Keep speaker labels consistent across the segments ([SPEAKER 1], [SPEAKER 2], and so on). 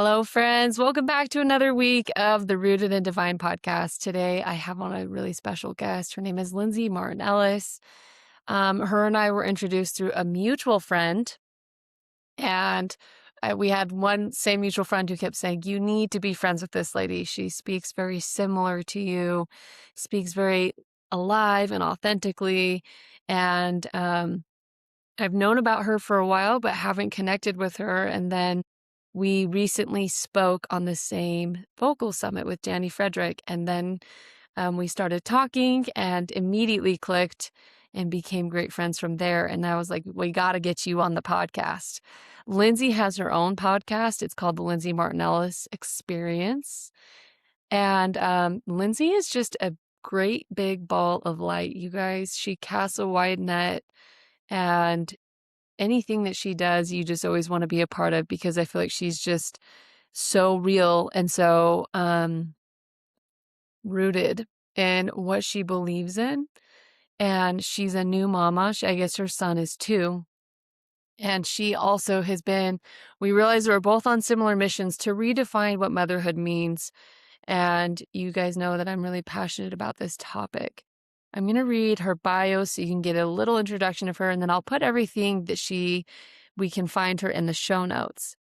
[SPEAKER 1] Hello, friends. Welcome back to another week of the Rooted in Divine podcast. Today, I have on a really special guest. Her name is Lindsay Marten Ellis. Her and I were introduced through a mutual friend, and we had one same mutual friend who kept saying, "You need to be friends with this lady. She speaks very similar to you, speaks very alive and authentically." And I've known about her for a while, but haven't connected with her. And then we recently spoke on the same vocal summit with Danny Frederick. And then we started talking and immediately clicked and became great friends from there. And I was like, we got to get you on the podcast. Lindsay has her own podcast. It's called the Lindsay Marten Ellis Experience. And Lindsay is just a great big ball of light, you guys. She casts a wide net, and anything that she does, you just always want to be a part of, because I feel like she's just so real and so rooted in what she believes in. And she's a new mama. I guess her son is 2. And she also has been, we realized we're both on similar missions to redefine what motherhood means. And you guys know that I'm really passionate about this topic. I'm going to read her bio so you can get a little introduction of her, and then I'll put everything that we can find her in the show notes.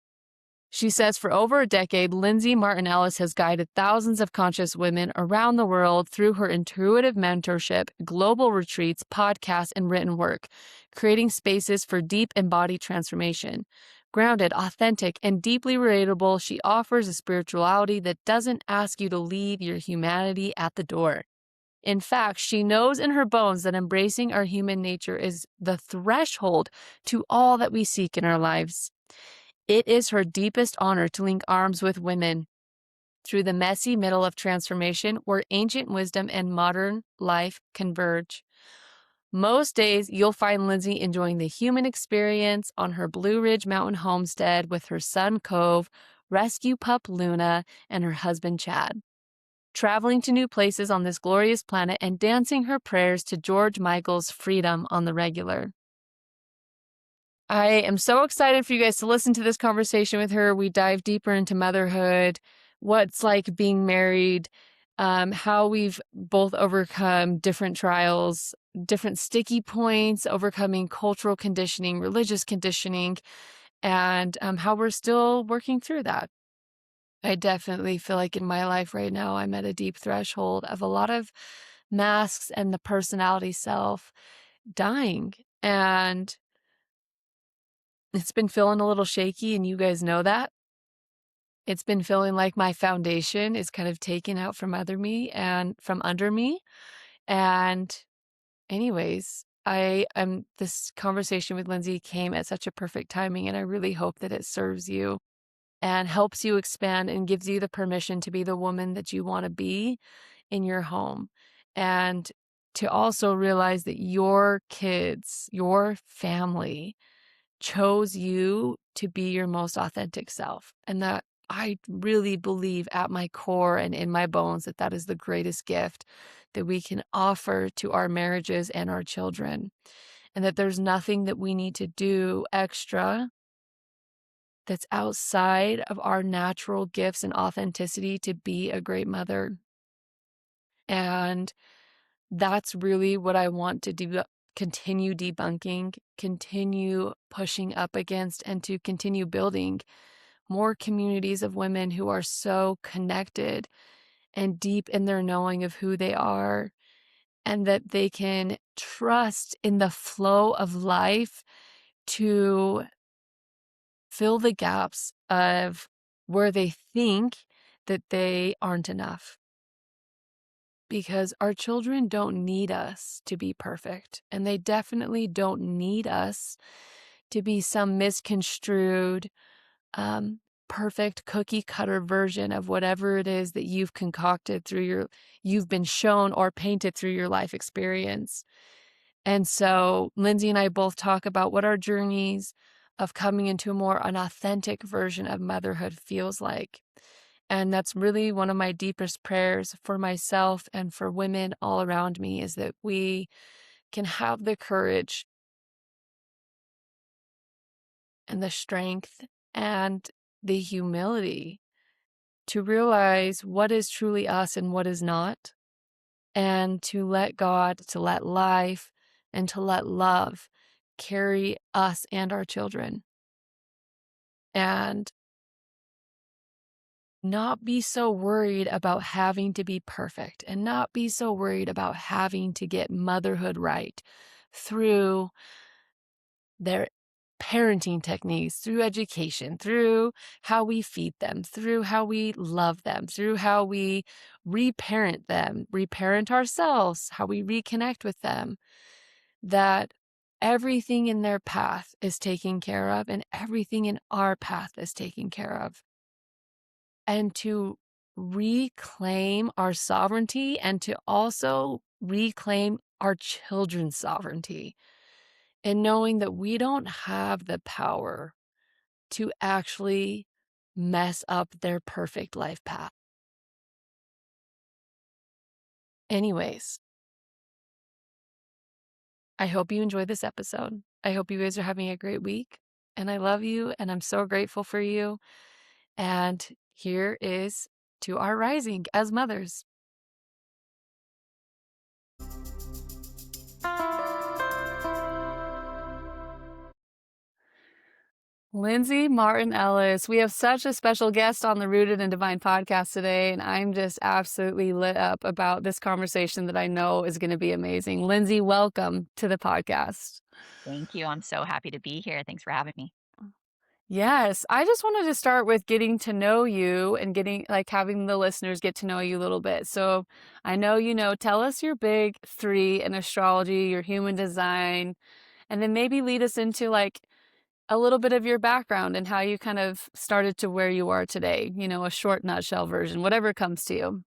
[SPEAKER 1] She says, for over a decade, Lindsay Marten Ellis has guided thousands of conscious women around the world through her intuitive mentorship, global retreats, podcasts, and written work, creating spaces for deep embodied transformation. Grounded, authentic, and deeply relatable, she offers a spirituality that doesn't ask you to leave your humanity at the door. In fact, she knows in her bones that embracing our human nature is the threshold to all that we seek in our lives. It is her deepest honor to link arms with women through the messy middle of transformation where ancient wisdom and modern life converge. Most days, you'll find Lindsay enjoying the human experience on her Blue Ridge Mountain homestead with her son Cove, rescue pup Luna, and her husband Chad, traveling to new places on this glorious planet and dancing her prayers to George Michael's Freedom on the regular. I am so excited for you guys to listen to this conversation with her. We dive deeper into motherhood, what's like being married, how we've both overcome different trials, different sticky points, overcoming cultural conditioning, religious conditioning, and how we're still working through that. I definitely feel like in my life right now, I'm at a deep threshold of a lot of masks and the personality self dying. And it's been feeling a little shaky, and you guys know that. It's been feeling like my foundation is kind of taken out from under me. And anyways, this conversation with Lindsay came at such a perfect timing, and I really hope that it serves you and helps you expand and gives you the permission to be the woman that you want to be in your home. And to also realize that your kids, your family, chose you to be your most authentic self. And that I really believe at my core and in my bones that that is the greatest gift that we can offer to our marriages and our children. And that there's nothing that we need to do extra that's outside of our natural gifts and authenticity to be a great mother. And that's really what I want to do, continue debunking, continue pushing up against, and to continue building more communities of women who are so connected and deep in their knowing of who they are, and that they can trust in the flow of life to fill the gaps of where they think that they aren't enough. Because our children don't need us to be perfect, and they definitely don't need us to be some misconstrued, perfect cookie cutter version of whatever it is that you've concocted you've been shown or painted through your life experience. And so Lindsay and I both talk about what our journeys of coming into an authentic version of motherhood feels like. And that's really one of my deepest prayers for myself and for women all around me, is that we can have the courage and the strength and the humility to realize what is truly us and what is not, and to let God, to let life, and to let love carry us and our children. And not be so worried about having to be perfect, and not be so worried about having to get motherhood right through their parenting techniques, through education, through how we feed them, through how we love them, through how we reparent them, reparent ourselves, how we reconnect with them, that everything in their path is taken care of and everything in our path is taken care of. And to reclaim our sovereignty and to also reclaim our children's sovereignty, and knowing that we don't have the power to actually mess up their perfect life path. Anyways, I hope you enjoyed this episode. I hope you guys are having a great week. And I love you and I'm so grateful for you. And here is to our rising as mothers. Lindsay Marten Ellis. We have such a special guest on the Rooted in Divine podcast today, and I'm just absolutely lit up about this conversation that I know is going to be amazing. Lindsay, welcome to the podcast.
[SPEAKER 2] Thank you. I'm so happy to be here. Thanks for having me.
[SPEAKER 1] Yes, I just wanted to start with getting to know you and having the listeners get to know you a little bit. So I know tell us your big three in astrology, your human design, and then maybe lead us into a little bit of your background and how you kind of started to where you are today, a short nutshell version, whatever comes to you.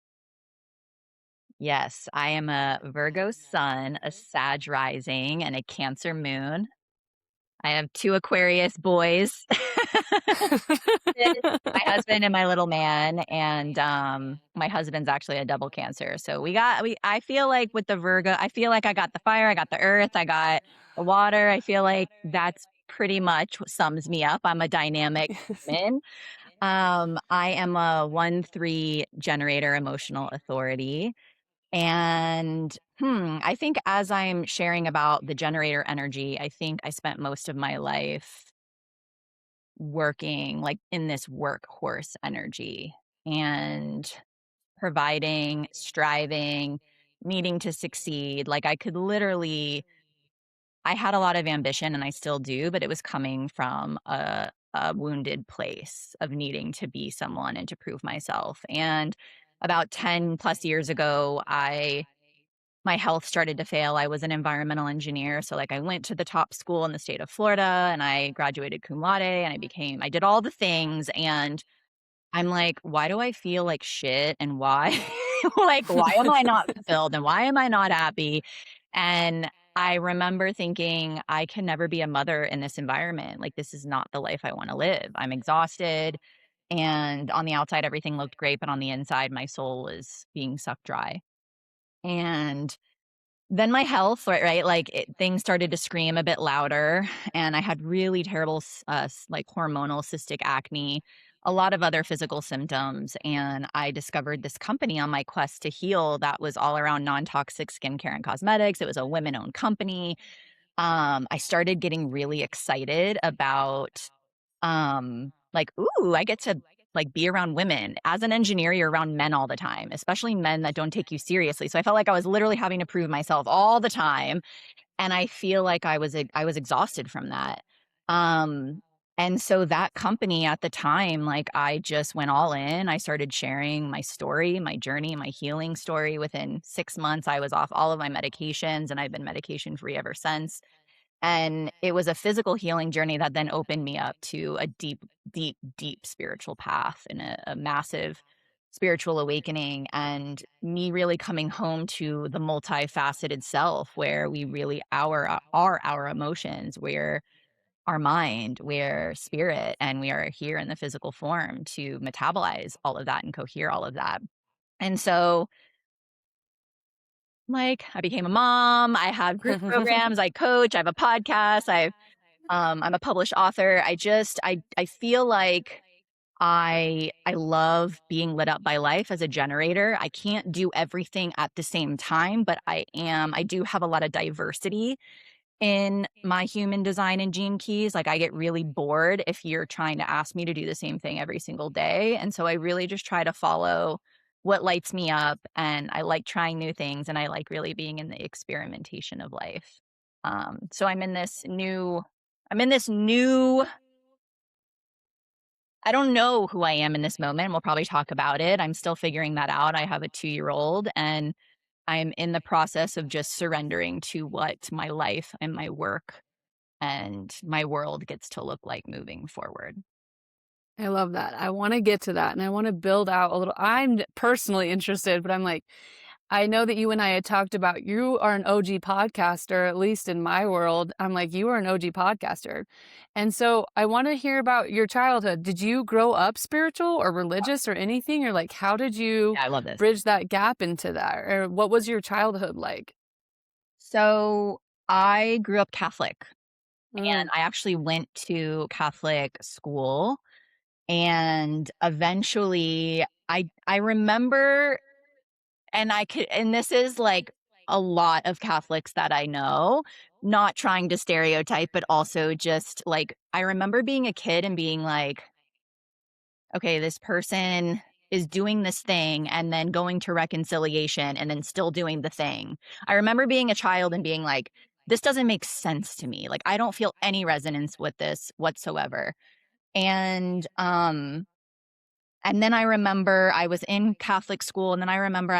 [SPEAKER 2] Yes, I am a Virgo sun, a Sag rising, and a Cancer moon. I have two Aquarius boys, my husband and my little man, and my husband's actually a double Cancer. So I feel like with the Virgo, I feel like I got the fire, I got the earth, I got the water. I feel like that's pretty much what sums me up. I'm a dynamic woman. I am a 1-3 generator emotional authority. And I think as I'm sharing about the generator energy, I think I spent most of my life working like in this workhorse energy and providing, striving, needing to succeed. Like I had a lot of ambition and I still do, but it was coming from a wounded place of needing to be someone and to prove myself. And about 10 plus years ago, my health started to fail. I was an environmental engineer. So like I went to the top school in the state of Florida and I graduated cum laude and I did all the things. And I'm like, why do I feel like shit? And why, like, why am I not fulfilled? And why am I not happy? And I remember thinking, I can never be a mother in this environment. Like, this is not the life I want to live. I'm exhausted. And on the outside, everything looked great. But on the inside, my soul is being sucked dry. And then my health, right, like, things started to scream a bit louder, and I had really terrible like, hormonal cystic acne, a lot of other physical symptoms, and I discovered this company on my quest to heal that was all around non-toxic skincare and cosmetics. It was a women-owned company. I started getting really excited about, like, "Ooh, I get to, like, be around women." As an engineer, you're around men all the time, especially men that don't take you seriously, so I felt like I was literally having to prove myself all the time, and I feel like I was exhausted from that. Um, and so that company at the time, like, I just went all in. I started sharing my story, my journey, my healing story. Within 6 months, I was off all of my medications, and I've been medication free ever since. And it was a physical healing journey that then opened me up to a deep, deep, deep spiritual path and a massive spiritual awakening, and me really coming home to the multifaceted self where we really are our emotions, we're our mind, we're spirit, and we are here in the physical form to metabolize all of that and cohere all of that. And so, like, I became a mom, I have group programs, I coach, I have a podcast, I'm a published author. I feel like I love being lit up by life as a generator. I can't do everything at the same time, but I do have a lot of diversity in my human design and gene keys. Like, I get really bored if you're trying to ask me to do the same thing every single day, and so I really just try to follow what lights me up, and I like trying new things, and I like really being in the experimentation of life. So I'm in this new I don't know who I am in this moment. We'll probably talk about it. I'm still figuring that out. I have a 2-year-old, and I'm in the process of just surrendering to what my life and my work and my world gets to look like moving forward.
[SPEAKER 1] I love that. I wanna get to that, and I wanna build out a little I'm personally interested, but I'm like, I know that you and I had talked about you are an OG podcaster, at least in my world. I'm like, you are an OG podcaster. And so I wanna hear about your childhood. Did you grow up spiritual or religious or anything? Or, like, how did you
[SPEAKER 2] Yeah, I love this.
[SPEAKER 1] bridge that gap into that? Or what was your childhood like?
[SPEAKER 2] So I grew up Catholic,
[SPEAKER 1] Mm,
[SPEAKER 2] and I actually went to Catholic school, and eventually I remember, and this is like a lot of Catholics that I know, not trying to stereotype, but also just like I remember being a kid and being like, okay, this person is doing this thing and then going to reconciliation and then still doing the thing. I remember being a child and being like, this doesn't make sense to me. Like, I don't feel any resonance with this whatsoever. And and then I remember I was in Catholic school, and then I remember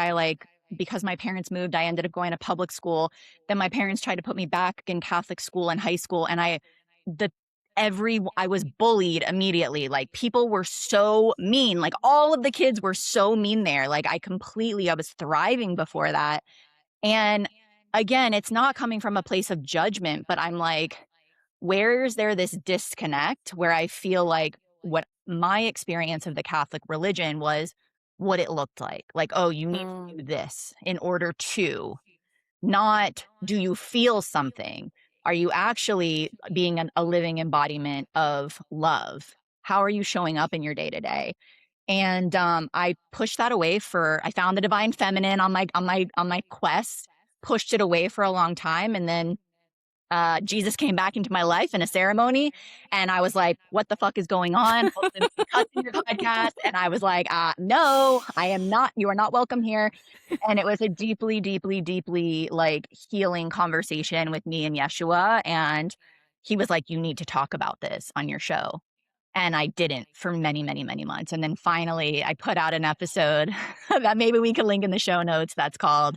[SPEAKER 2] because my parents moved, I ended up going to public school. Then my parents tried to put me back in Catholic school in high school, and the I was bullied immediately. Like, people were so mean. Like, all of the kids were so mean there. Like, I was thriving before that. And again, it's not coming from a place of judgment, but I'm like, where is there this disconnect where I feel like what my experience of the Catholic religion was what it looked like? Like, oh, you need to
[SPEAKER 1] mm,
[SPEAKER 2] do this in order to, not do you feel something? Are you actually being a living embodiment of love? How are you showing up in your day to day? And I pushed that away for. I found the divine feminine on my quest, pushed it away for a long time, and then Jesus came back into my life in a ceremony, and I was like, "What the fuck is going on? All the cuss in your podcast," and I was like, no, I am not. You are not welcome here." And it was a deeply, deeply, deeply like healing conversation with me and Yeshua, and he was like, "You need to talk about this on your show." And I didn't for many, many, many months. And then finally, I put out an episode that maybe we could link in the show notes. That's called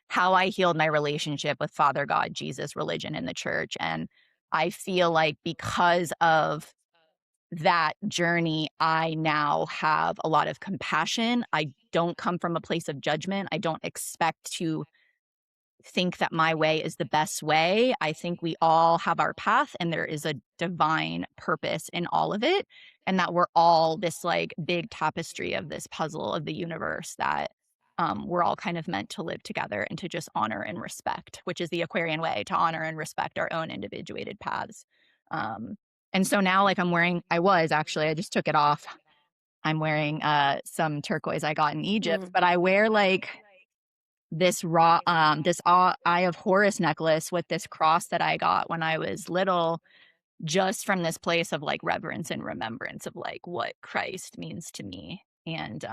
[SPEAKER 2] How I Healed My Relationship with Father God, Jesus, Religion, and the Church. And I feel like because of that journey, I now have a lot of compassion. I don't come from a place of judgment. I don't expect to think that my way is the best way. I think we all have our path, and there is a divine purpose in all of it. And that we're all this like big tapestry of this puzzle of the universe that we're all kind of meant to live together and to just honor and respect, which is the Aquarian way, to honor and respect our own individuated paths. Um, and so now, like, I just took it off. I'm wearing some turquoise I got in Egypt,
[SPEAKER 1] mm.
[SPEAKER 2] but I wear like this Eye of Horus necklace with this cross that I got when I was little, just from this place of like reverence and remembrance of like what Christ means to me. And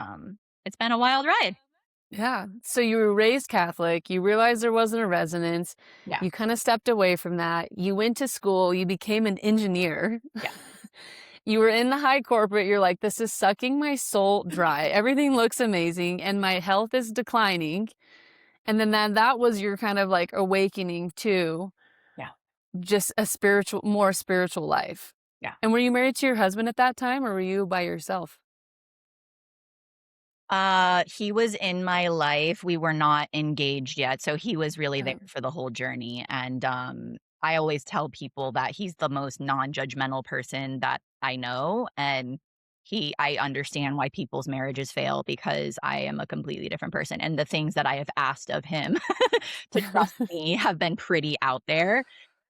[SPEAKER 2] it's been a wild ride.
[SPEAKER 1] Yeah. So you were raised Catholic, you realized there wasn't a resonance,
[SPEAKER 2] Yeah.
[SPEAKER 1] you kinda stepped away from that, you went to school, you became an engineer.
[SPEAKER 2] Yeah.
[SPEAKER 1] You were in the high corporate, you're like, "This is sucking my soul dry. Everything looks amazing, and my health is declining." And then that was your kind of, like, awakening to
[SPEAKER 2] Yeah.
[SPEAKER 1] just a more spiritual life.
[SPEAKER 2] Yeah.
[SPEAKER 1] And were you married to your husband at that time, or were you by yourself?
[SPEAKER 2] He was in my life. We were not engaged yet, so he was really there
[SPEAKER 1] Oh.
[SPEAKER 2] for the whole journey, and, I always tell people that he's the most non-judgmental person that I know, and I understand why people's marriages fail because I am a completely different person, and the things that I have asked of him to trust me have been pretty out there,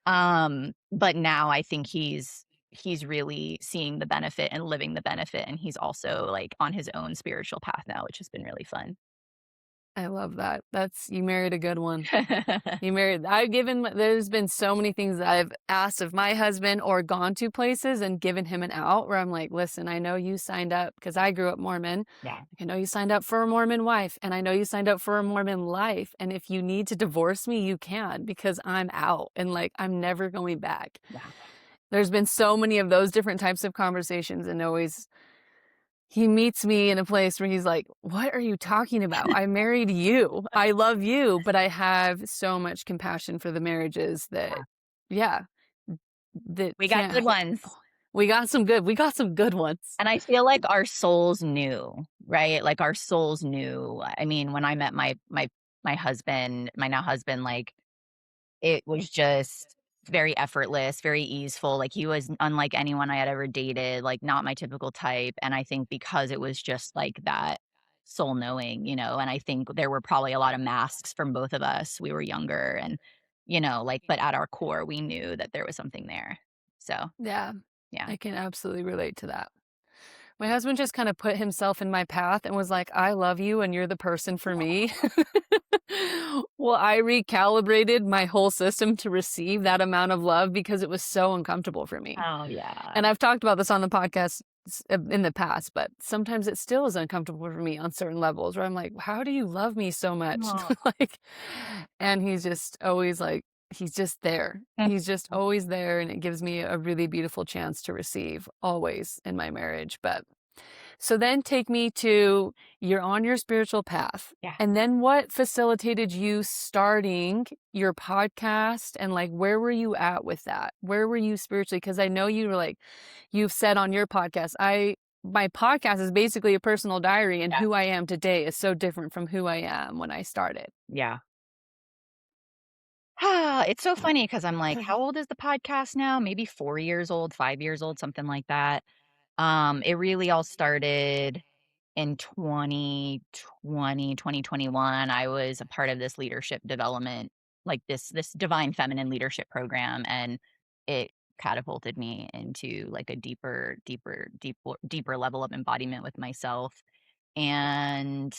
[SPEAKER 2] but now I think he's he's really seeing the benefit and living the benefit, and he's also, like, on his own spiritual path now, which has been really fun.
[SPEAKER 1] I love that. That's you married a good one. You married I've given there's been so many things that I've asked of my husband or gone to places and given him an out where I'm like, "Listen, I know you signed up because I grew up Mormon.
[SPEAKER 2] Yeah,
[SPEAKER 1] I know you signed up for a Mormon wife, and I know you signed up for a Mormon life, and if you need to divorce me, you can because I'm out and, like, I'm never going back."
[SPEAKER 2] yeah,
[SPEAKER 1] There's been so many of those different types of conversations, and always he meets me in a place where he's like, "What are you talking about? I married you. I love you, but I have so much compassion for the marriages that
[SPEAKER 2] yeah.
[SPEAKER 1] yeah, that
[SPEAKER 2] We got
[SPEAKER 1] can't
[SPEAKER 2] good ones.
[SPEAKER 1] we got some good ones."
[SPEAKER 2] And I feel like our souls knew, right? Like, our souls knew. I mean, when I met my husband, my now husband, like, it was just very effortless, very easeful, like, he was unlike anyone I had ever dated, like, not my typical type, and I think because it was just, like, that soul knowing, and I think there were probably a lot of masks from both of us. We were younger and, like, but at our core, we knew that there was something there. So,
[SPEAKER 1] Yeah,
[SPEAKER 2] yeah.
[SPEAKER 1] I can absolutely relate to that. My husband just kinda put himself in my path and was like, "I love you and you're the person for me." Well, I recalibrated my whole system to receive that amount of love because it was so uncomfortable for me.
[SPEAKER 2] Oh, yeah.
[SPEAKER 1] And I've talked about this on the podcast in the past, but sometimes it still is uncomfortable for me on certain levels where I'm like, "How do you love me so much?"
[SPEAKER 2] Aw.
[SPEAKER 1] Like, and he's just always like, he's just there. He's just always there, and it gives me a really beautiful chance to receive always in my marriage. But so then take me to you're on your spiritual path.
[SPEAKER 2] Yeah.
[SPEAKER 1] And then what facilitated you starting your podcast and like where were you at with that? Where were you spiritually? Because I know you were like you've said on your podcast, my podcast is basically a personal diary and
[SPEAKER 2] Yeah.
[SPEAKER 1] who I am today is so different from who I am when I started.
[SPEAKER 2] Yeah. It's so funny because 'cause I'm like, "How old is the podcast now?" Maybe 4 years old, 5 years old, something like that. It really all started in 2021. I was a part of this leadership development, like this divine feminine leadership program, and it catapulted me into like a deeper level of embodiment with myself. And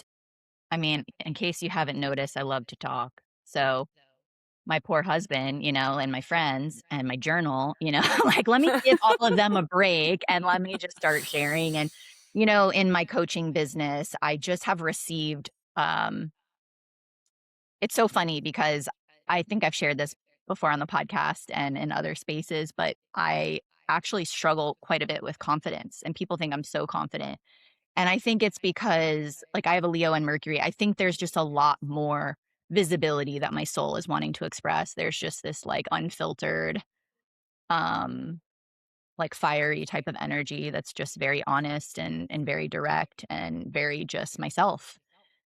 [SPEAKER 2] I mean, in case you haven't noticed, I love to talk. So my poor husband, and my friends and my journal, like, let me give all of them a break and let me just start sharing. And, in my coaching business, I just have received, it's so funny because I think I've shared this before on the podcast and in other spaces, but I actually struggle quite a bit with confidence and people think I'm so confident. And I think it's because, like, I have a Leo and Mercury. I think there's just a lot more visibility that my soul is wanting to express. There's just this, like, unfiltered, um, like, fiery type of energy that's just very honest and very direct and very just myself.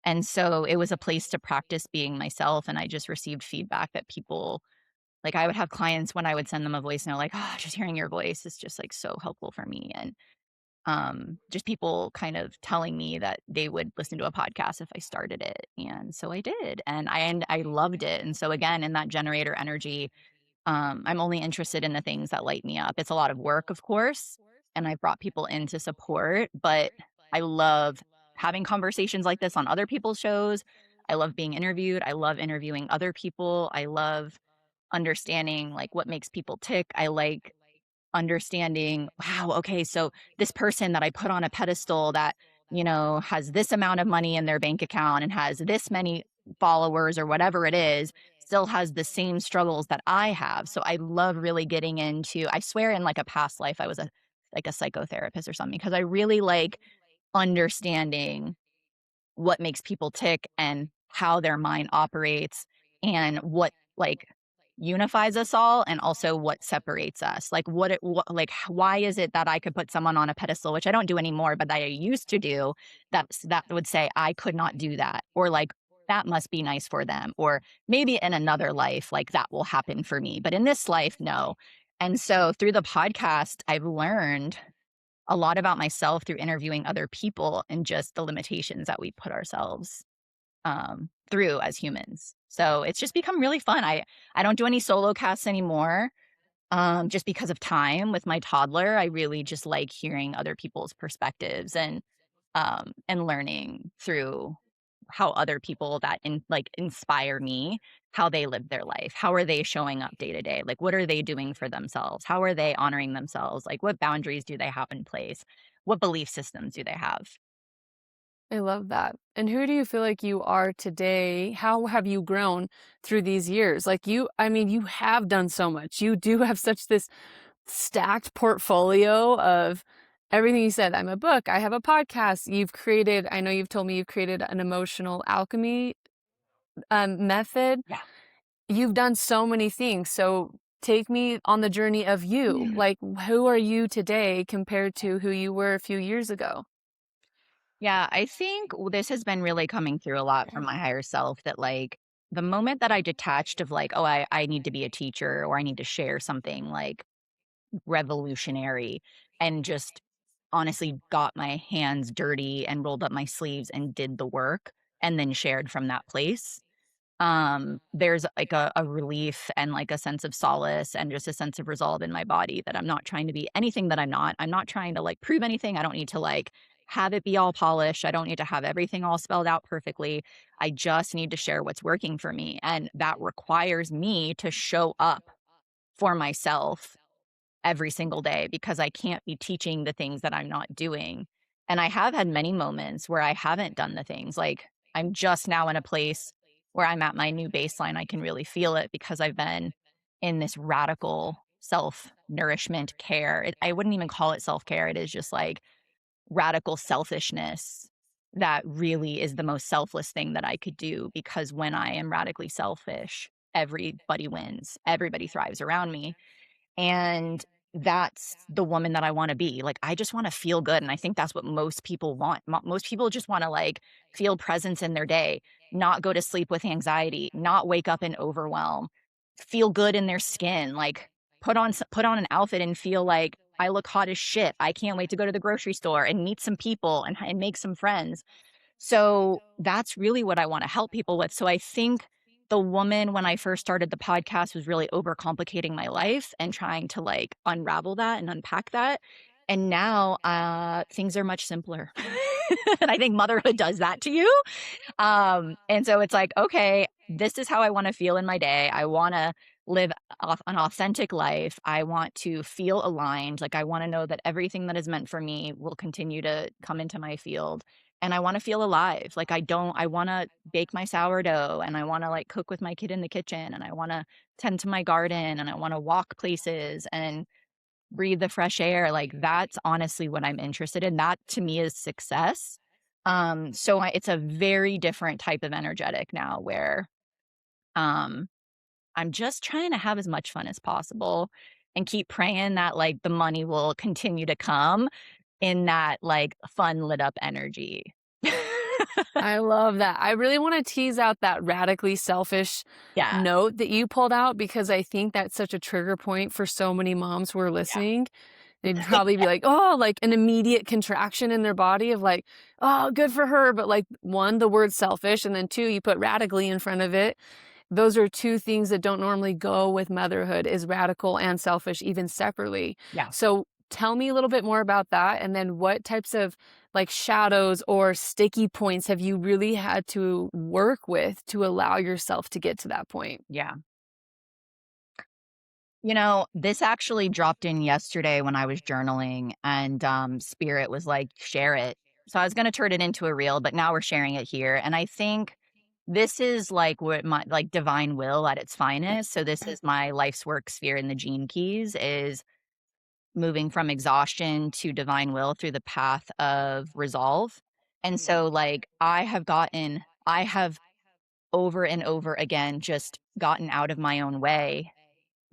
[SPEAKER 2] And so it was a place to practice being myself, and I just received feedback that people like, I would have clients when I would send them a voice note, like, "Oh, just hearing your voice is just, like, so helpful for me." And just people kind of telling me that they would listen to a podcast if I started it, and so I did, and I loved it. And so again, in that generator energy, I'm only interested in the things that light me up. It's a lot of work, of course, and I've brought people in to support, but I love having conversations like this on other people's shows. I love being interviewed. I love interviewing other people. I love understanding like what makes people tick. I like understanding, wow, okay, so this person that I put on a pedestal that, has this amount of money in their bank account and has this many followers or whatever it is, still has the same struggles that I have. So I love really getting into, I swear in like a past life I was a psychotherapist or something because I really like understanding what makes people tick and how their mind operates and what like unifies us all and also what separates us like why is it that I could put someone on a pedestal, which I don't do anymore but that I used to do, that would say I could not do that, or like that must be nice for them, or maybe in another life like that will happen for me but in this life no. And so through the podcast I've learned a lot about myself through interviewing other people and just the limitations that we put ourselves through as humans. So it's just become really fun. I don't do any solo casts anymore. just because of time with my toddler. I really just like hearing other people's perspectives and learning through how other people that inspire me, how they live their life. How are they showing up day to day? Like, what are they doing for themselves? How are they honoring themselves? Like, what boundaries do they have in place? What belief systems do they have?
[SPEAKER 1] I love that. And who do you feel like you are today? How have you grown through these years? Like I mean, you have done so much. You do have such this stacked portfolio of everything you said. I'm a book, I have a podcast. I know you've told me you've created an emotional alchemy method.
[SPEAKER 2] Yeah.
[SPEAKER 1] You've done so many things. So take me on the journey of you. Like, who are you today compared to who you were a few years ago?
[SPEAKER 2] Yeah, I think this has been really coming through a lot from my higher self that like the moment that I detached of like, oh, I need to be a teacher or I need to share something like revolutionary and just honestly got my hands dirty and rolled up my sleeves and did the work and then shared from that place. There's like a relief and like a sense of solace and just a sense of resolve in my body that I'm not trying to be anything that I'm not. I'm not trying to like prove anything. I don't need to like have it be all polished. I don't need to have everything all spelled out perfectly. I just need to share what's working for me. And that requires me to show up for myself every single day because I can't be teaching the things that I'm not doing. And I have had many moments where I haven't done the things. Like I'm just now in a place where I'm at my new baseline. I can really feel it because I've been in this radical self nourishment care. I wouldn't even call it self care. It is just like radical selfishness that really is the most selfless thing that I could do because when I am radically selfish, everybody wins, everybody thrives around me. And that's the woman that I wanna be. Like, I just wanna feel good, and I think that's what most people want. Most people just wanna, like, feel presence in their day, not go to sleep with anxiety, not wake up in overwhelm, feel good in their skin, like, put on an outfit and feel like, "I look hot as shit. I can't wait to go to the grocery store and meet some people and make some friends." So that's really what I wanna help people with. So I think the woman when I first started the podcast was really overcomplicating my life and trying to, like, unravel that and unpack that. And now, things are much simpler. And I think motherhood does that to you. And so it's like, okay, this is how I wanna feel in my day. I wanna live an authentic life. I want to feel aligned. Like, I wanna know that everything that is meant for me will continue to come into my field. And I wanna feel alive. Like, I wanna bake my sourdough, and I wanna, like, cook with my kid in the kitchen, and I wanna tend to my garden, and I wanna walk places and breathe the fresh air. Like, that's honestly what I'm interested in. That to me is success. It's a very different type of energetic now where, um, I'm just trying to have as much fun as possible and keep praying that, like, the money will continue to come in that, like, fun lit up energy.
[SPEAKER 1] I love that. I really want to tease out that radically selfish
[SPEAKER 2] Yeah,
[SPEAKER 1] note that you pulled out because I think that's such a trigger point for so many moms who are listening. They'd probably be like, oh, like an immediate contraction in their body of like, oh, good for her. But like, one, the word selfish, and then two, you put radically in front of it. Those are two things that don't normally go with motherhood is radical and selfish, even separately.
[SPEAKER 2] yeah.
[SPEAKER 1] So tell me a little bit more about that. And then what types of like shadows or sticky points have you really had to work with to allow yourself to get to that point?
[SPEAKER 2] Yeah. You know, this actually dropped in yesterday when I was journaling and, Spirit was like, "Share it." So I was gonna turn it into a reel, but now we're sharing it here, and I think this is like what my like divine will at its finest. So this is my life's work sphere in the gene keys is moving from exhaustion to divine will through the path of resolve. And so like I have over and over again just gotten out of my own way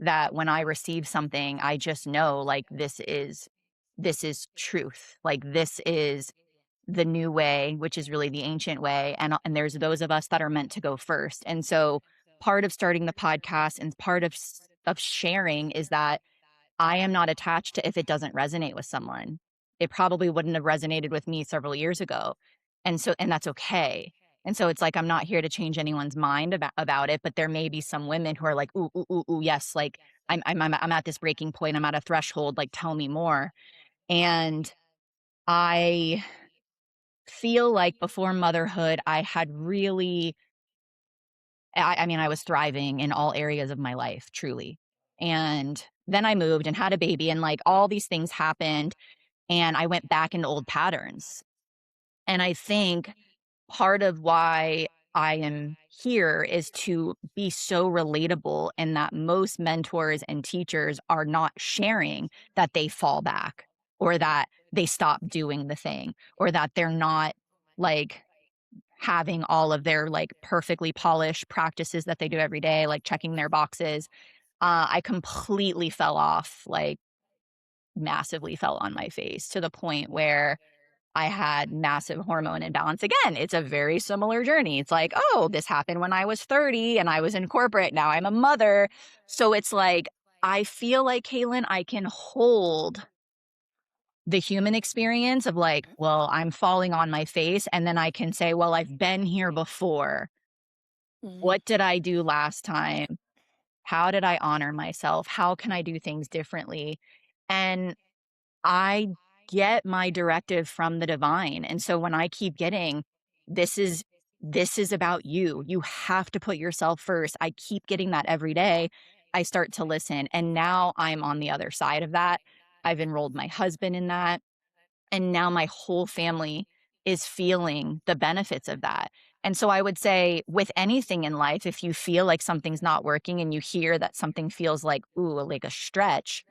[SPEAKER 2] that when I receive something, I just know like this is truth. Like this is the new way, which is really the ancient way. And there's those of us that are meant to go first. And so part of starting the podcast and part of sharing is that I am not attached to if it doesn't resonate with someone. It probably wouldn't have resonated with me several years ago. And that's okay. And so it's like, I'm not here to change anyone's mind about it, but there may be some women who are like, "Ooh, ooh, ooh, ooh, yes, like, I'm at this breaking point, I'm at a threshold, like, tell me more." And I feel like before motherhood, I had really I mean, I was thriving in all areas of my life, truly. And then I moved and had a baby, and, like, all these things happened, and I went back into old patterns. And I think part of why I am here is to be so relatable, and that most mentors and teachers are not sharing that they fall back, or that they stop doing the thing, or that they're not, like, having all of their, like, perfectly polished practices that they do every day, like checking their boxes. I completely fell off, like, massively fell on my face to the point where I had massive hormone imbalance. Again, it's a very similar journey. It's like, "Oh, this happened when I was 30 and I was in corporate. Now I'm a mother." So it's like, I feel like, Katelyn, I can hold the human experience of like, well, I'm falling on my face, and then I can say, "Well, I've been here before.
[SPEAKER 1] Mhm.
[SPEAKER 2] What did I do last time? How did I honor myself? How can I do things differently?" And I get my directive from the divine. And so when I keep getting, this is this is about you. You have to put yourself first. I keep getting that every day. I start to listen. And now I'm on the other side of that. I've enrolled my husband in that. And now my whole family is feeling the benefits of that. And so I would say, with anything in life, if you feel like something's not working and you hear that something feels like, ooh, like a stretch,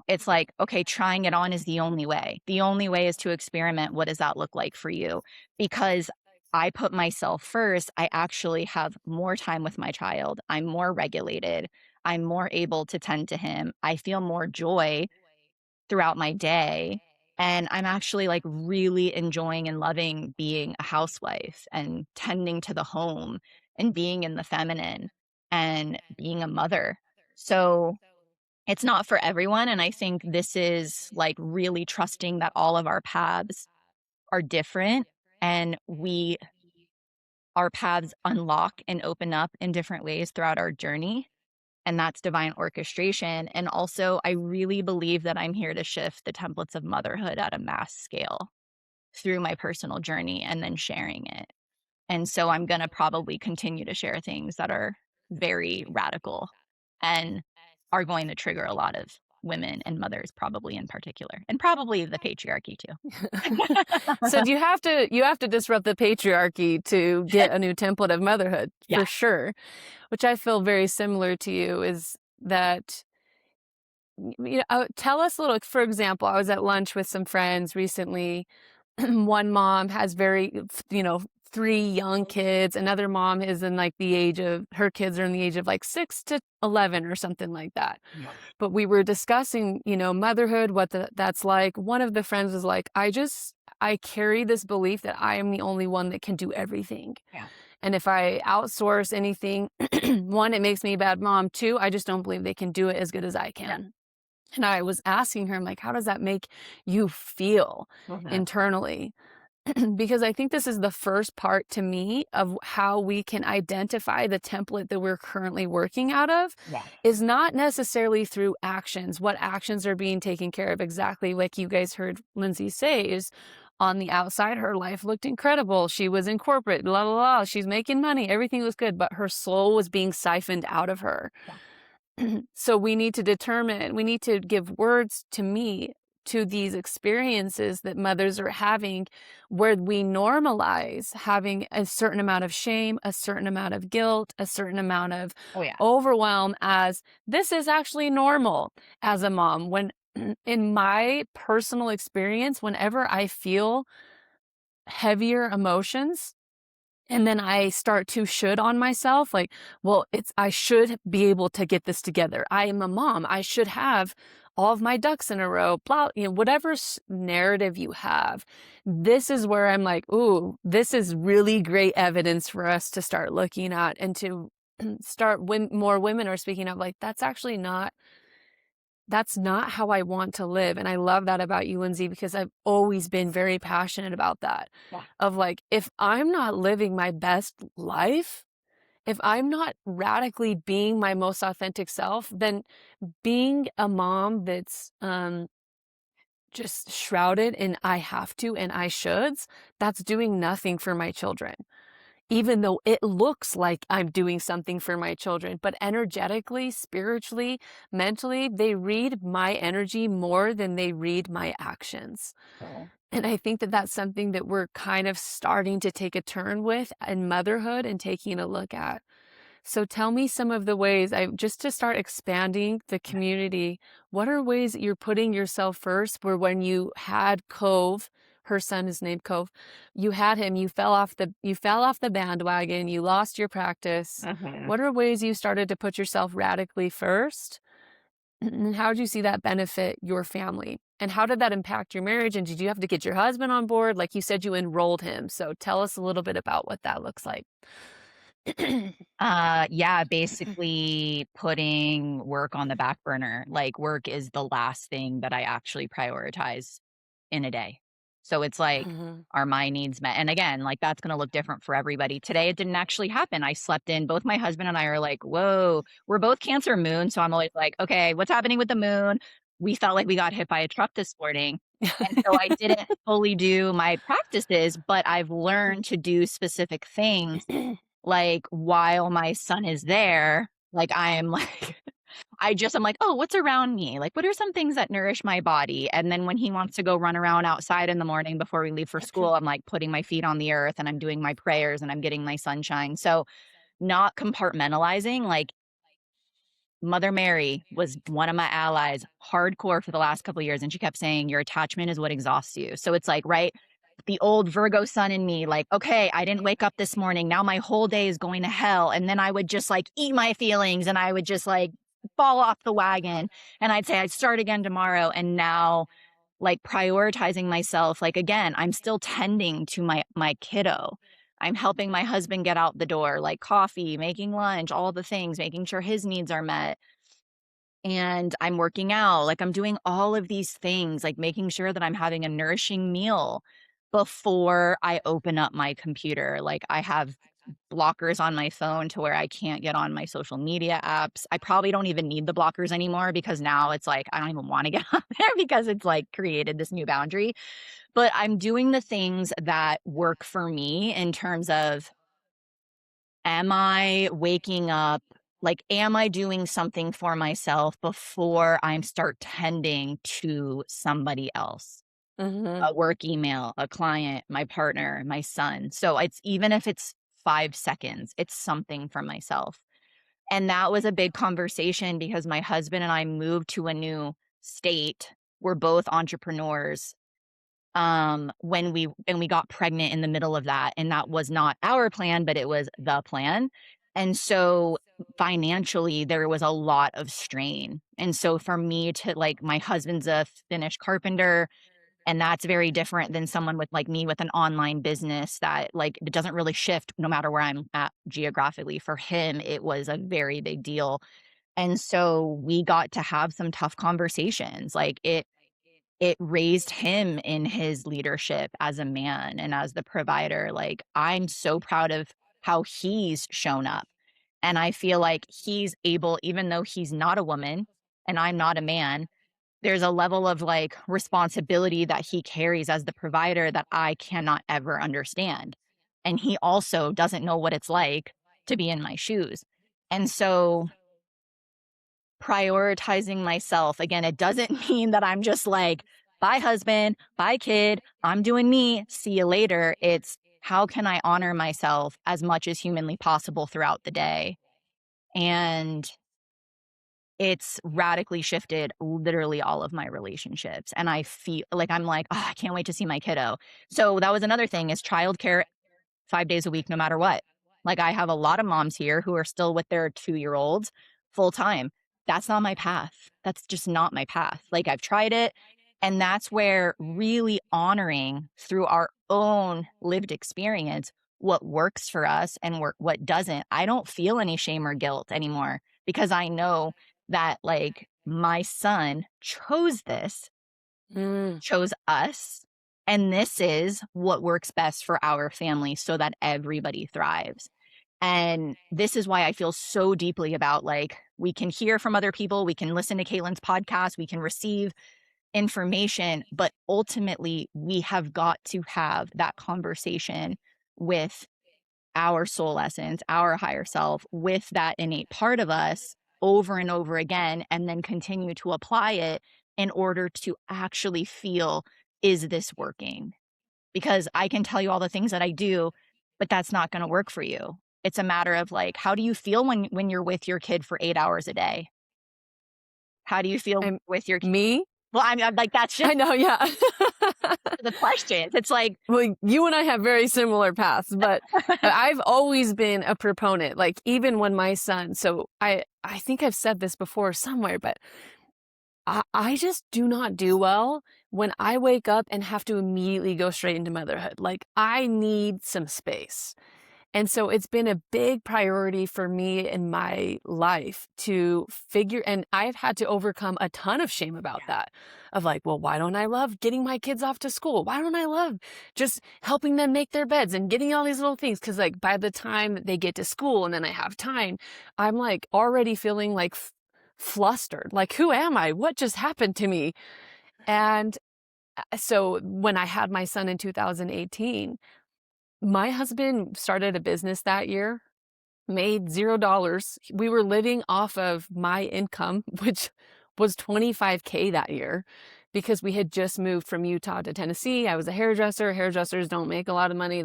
[SPEAKER 2] it's like, okay, trying it on is the only way. The only way is to experiment. What does that look like for you? Because I put myself first, I actually have more time with my child. I'm more regulated. I'm more able to tend to him. I feel more joy throughout my day. And I'm actually like really enjoying and loving being a housewife and tending to the home and being in the feminine and being a mother. So it's not for everyone, and I think this is, like, really trusting that all of our paths are different, and our paths unlock and open up in different ways throughout our journey, and that's divine orchestration. And also, I really believe that I'm here to shift the templates of motherhood at a mass scale through my personal journey and then sharing it. And so I'm gonna probably continue to share things that are very radical and are going to trigger a lot of women and mothers probably in particular, and probably the patriarchy too.
[SPEAKER 1] So do you have to disrupt the patriarchy to get a new template of motherhood,
[SPEAKER 2] Yeah,
[SPEAKER 1] for sure, which I feel very similar to you is that tell us a little, for example, I was at lunch with some friends recently. One mom has three young kids. Another mom is in like the age of her kids are in the age of like 6 to 11 or something like that.
[SPEAKER 2] yeah,
[SPEAKER 1] But we were discussing, motherhood, what that's like. One of the friends was like, I carry this belief that I am the only one that can do everything.
[SPEAKER 2] yeah,
[SPEAKER 1] And if I outsource anything, one, it makes me a bad mom. Two, I just don't believe they can do it as good as I
[SPEAKER 2] yeah.
[SPEAKER 1] can. And I was asking her, I'm like, how does that make you feel
[SPEAKER 2] Mhm.
[SPEAKER 1] internally? Because I think this is the first part to me of how we can identify the template that we're currently working out of
[SPEAKER 2] Yeah,
[SPEAKER 1] is not necessarily through actions. What actions are being taken care of, exactly like you guys heard Lindsay say, is on the outside, her life looked incredible. She was in corporate, la la la. She's making money. Everything was good, but her soul was being siphoned out of her.
[SPEAKER 2] yeah.
[SPEAKER 1] So we need to give words to these experiences that mothers are having, where we normalize having a certain amount of shame, a certain amount of guilt, a certain amount of
[SPEAKER 2] Oh, yeah.
[SPEAKER 1] overwhelm, as this is actually normal as a mom. When in my personal experience, whenever I feel heavier emotions, and then I start to should on myself, like, well, I should be able to get this together. I am a mom. I should have all of my ducks in a row, blah, whatever narrative you have. This is where I'm like, ooh, this is really great evidence for us to start looking at, and to start when more women are speaking up, like, that's actually not that's not how I want to live. And I love that about you, Lindsay, because I've always been very passionate about that.
[SPEAKER 2] Yeah.
[SPEAKER 1] Of like, if I'm not living my best life, if I'm not radically being my most authentic self, then being a mom that's just shrouded in I have to and I shoulds, that's doing nothing for my children. Even though it looks like I'm doing something for my children, but energetically, spiritually, mentally, they read my energy more than they read my actions.
[SPEAKER 2] So,
[SPEAKER 1] And I think that that's something that we're kind of starting to take a turn with in motherhood and taking a look at. So tell me some of the ways I just to start expanding the community, what are ways that you're putting yourself first where when you had Cove, her son is named Cove, you had him, you fell off the bandwagon, you lost your practice.
[SPEAKER 2] mhm.
[SPEAKER 1] What are ways you started to put yourself radically first? And how did you see that benefit your family? And how did that impact your marriage? And did you have to get your husband on board? Like you said, you enrolled him. So tell us a little bit about what that looks like.
[SPEAKER 2] Yeah, basically putting work on the back burner. Like work is the last thing that I actually prioritize in a day. So it's like,
[SPEAKER 1] Mhm.
[SPEAKER 2] are my needs met? And again, like that's going to look different for everybody. Today, it didn't actually happen. I slept in. Both my husband and I are like, whoa, we're both Cancer moon. So I'm always like, okay, what's happening with the moon? We felt like we got hit by a truck this morning. And so I didn't fully do my practices, but I've learned to do specific things like, while my son is there, like, I am like I'm like, "Oh, what's around me? Like, what are some things that nourish my body?" And then when he wants to go run around outside in the morning before we leave for school, I'm, like, putting my feet on the earth, and I'm doing my prayers, and I'm getting my sunshine. So, not compartmentalizing, like, Mother Mary was one of my allies hardcore for the last couple of years, and she kept saying, "Your attachment is what exhausts you." So it's like, right? The old Virgo sun in me, like, okay, I didn't wake up this morning. Now my whole day is going to hell. And then I would just like eat my feelings and I would just like fall off the wagon. And I'd say I'd start again tomorrow. And now like prioritizing myself, like again, I'm still tending to my kiddo. I'm helping my husband get out the door, like coffee, making lunch, all the things, making sure his needs are met. And I'm working out, like I'm doing all of these things, like making sure that I'm having a nourishing meal before I open up my computer. Like I have blockers on my phone to where I can't get on my social media apps. I probably don't even need the blockers anymore because now it's like I don't even want to get on there because it's like created this new boundary. But I'm doing the things that work for me in terms of, am I waking up? Like, am I doing something for myself before I start tending to somebody else?
[SPEAKER 1] Mhm.
[SPEAKER 2] A work email, a client, my partner, my son. So it's even if it's 5 seconds, it's something for myself. And that was a big conversation because my husband and I moved to a new state. We're both entrepreneurs when we got pregnant in the middle of that, and that was not our plan, but it was the plan. And so financially there was a lot of strain. And so for me to like, my husband's a finished carpenter, and that's very different than someone with like me with an online business that like it doesn't really shift no matter where I'm at geographically. For him it was a very big deal. And so we got to have some tough conversations. Like it raised him in his leadership as a man and as the provider. Like, I'm so proud of how he's shown up. And I feel like he's able, even though he's not a woman and I'm not a man, there's a level of like responsibility that he carries as the provider that I cannot ever understand. And he also doesn't know what it's like to be in my shoes. And so prioritizing myself. Again, it doesn't mean that I'm just like, bye, husband, bye, kid, I'm doing me, see you later. It's how can I honor myself as much as humanly possible throughout the day? And it's radically shifted literally all of my relationships. And I feel like I'm like, oh, I can't wait to see my kiddo. So that was another thing is childcare 5 days a week no matter what. Like, I have a lot of moms here who are still with their 2-year-olds full time. That's not my path. That's just not my path. Like, I've tried it, and that's where really honoring through our own lived experience what works for us and what doesn't. I don't feel any shame or guilt anymore because I know that, like, my son chose this,
[SPEAKER 1] Mm.
[SPEAKER 2] chose us, and this is what works best for our family so that everybody thrives. And this is why I feel so deeply about like, we can hear from other people, we can listen to Caitlin's podcast, we can receive information, but ultimately we have got to have that conversation with our soul essence, our higher self, with that innate part of us over and over again, and then continue to apply it in order to actually feel, is this working? Because I can tell you all the things that I do, but that's not going to work for you. It's a matter of like, how do you feel when you're with your kid for 8 hours a day? How do you feel
[SPEAKER 1] And
[SPEAKER 2] with your kid?
[SPEAKER 1] me?
[SPEAKER 2] Well, I'm like, that's just
[SPEAKER 1] I know, yeah.
[SPEAKER 2] the questions. It's like,
[SPEAKER 1] Well, you and I have very similar paths, but I've always been a proponent, like, even when my son so I think I've said this before somewhere, but I just do not do well when I wake up and have to immediately go straight into motherhood. Like, I need some space. And so it's been a big priority for me in my life to figure, and I've had to overcome a ton of shame about that. Of like, well, why don't I love getting my kids off to school? Why don't I love just helping them make their beds and getting all these little things? Cause like by the time they get to school and then I have time, I'm like already feeling like flustered. Like, who am I? What just happened to me? And so when I had my son in 2018, my husband started a business that year, made $0. We were living off of my income, which was 25K that year because we had just moved from Utah to Tennessee. I was a hairdresser. Hairdressers don't make a lot of money.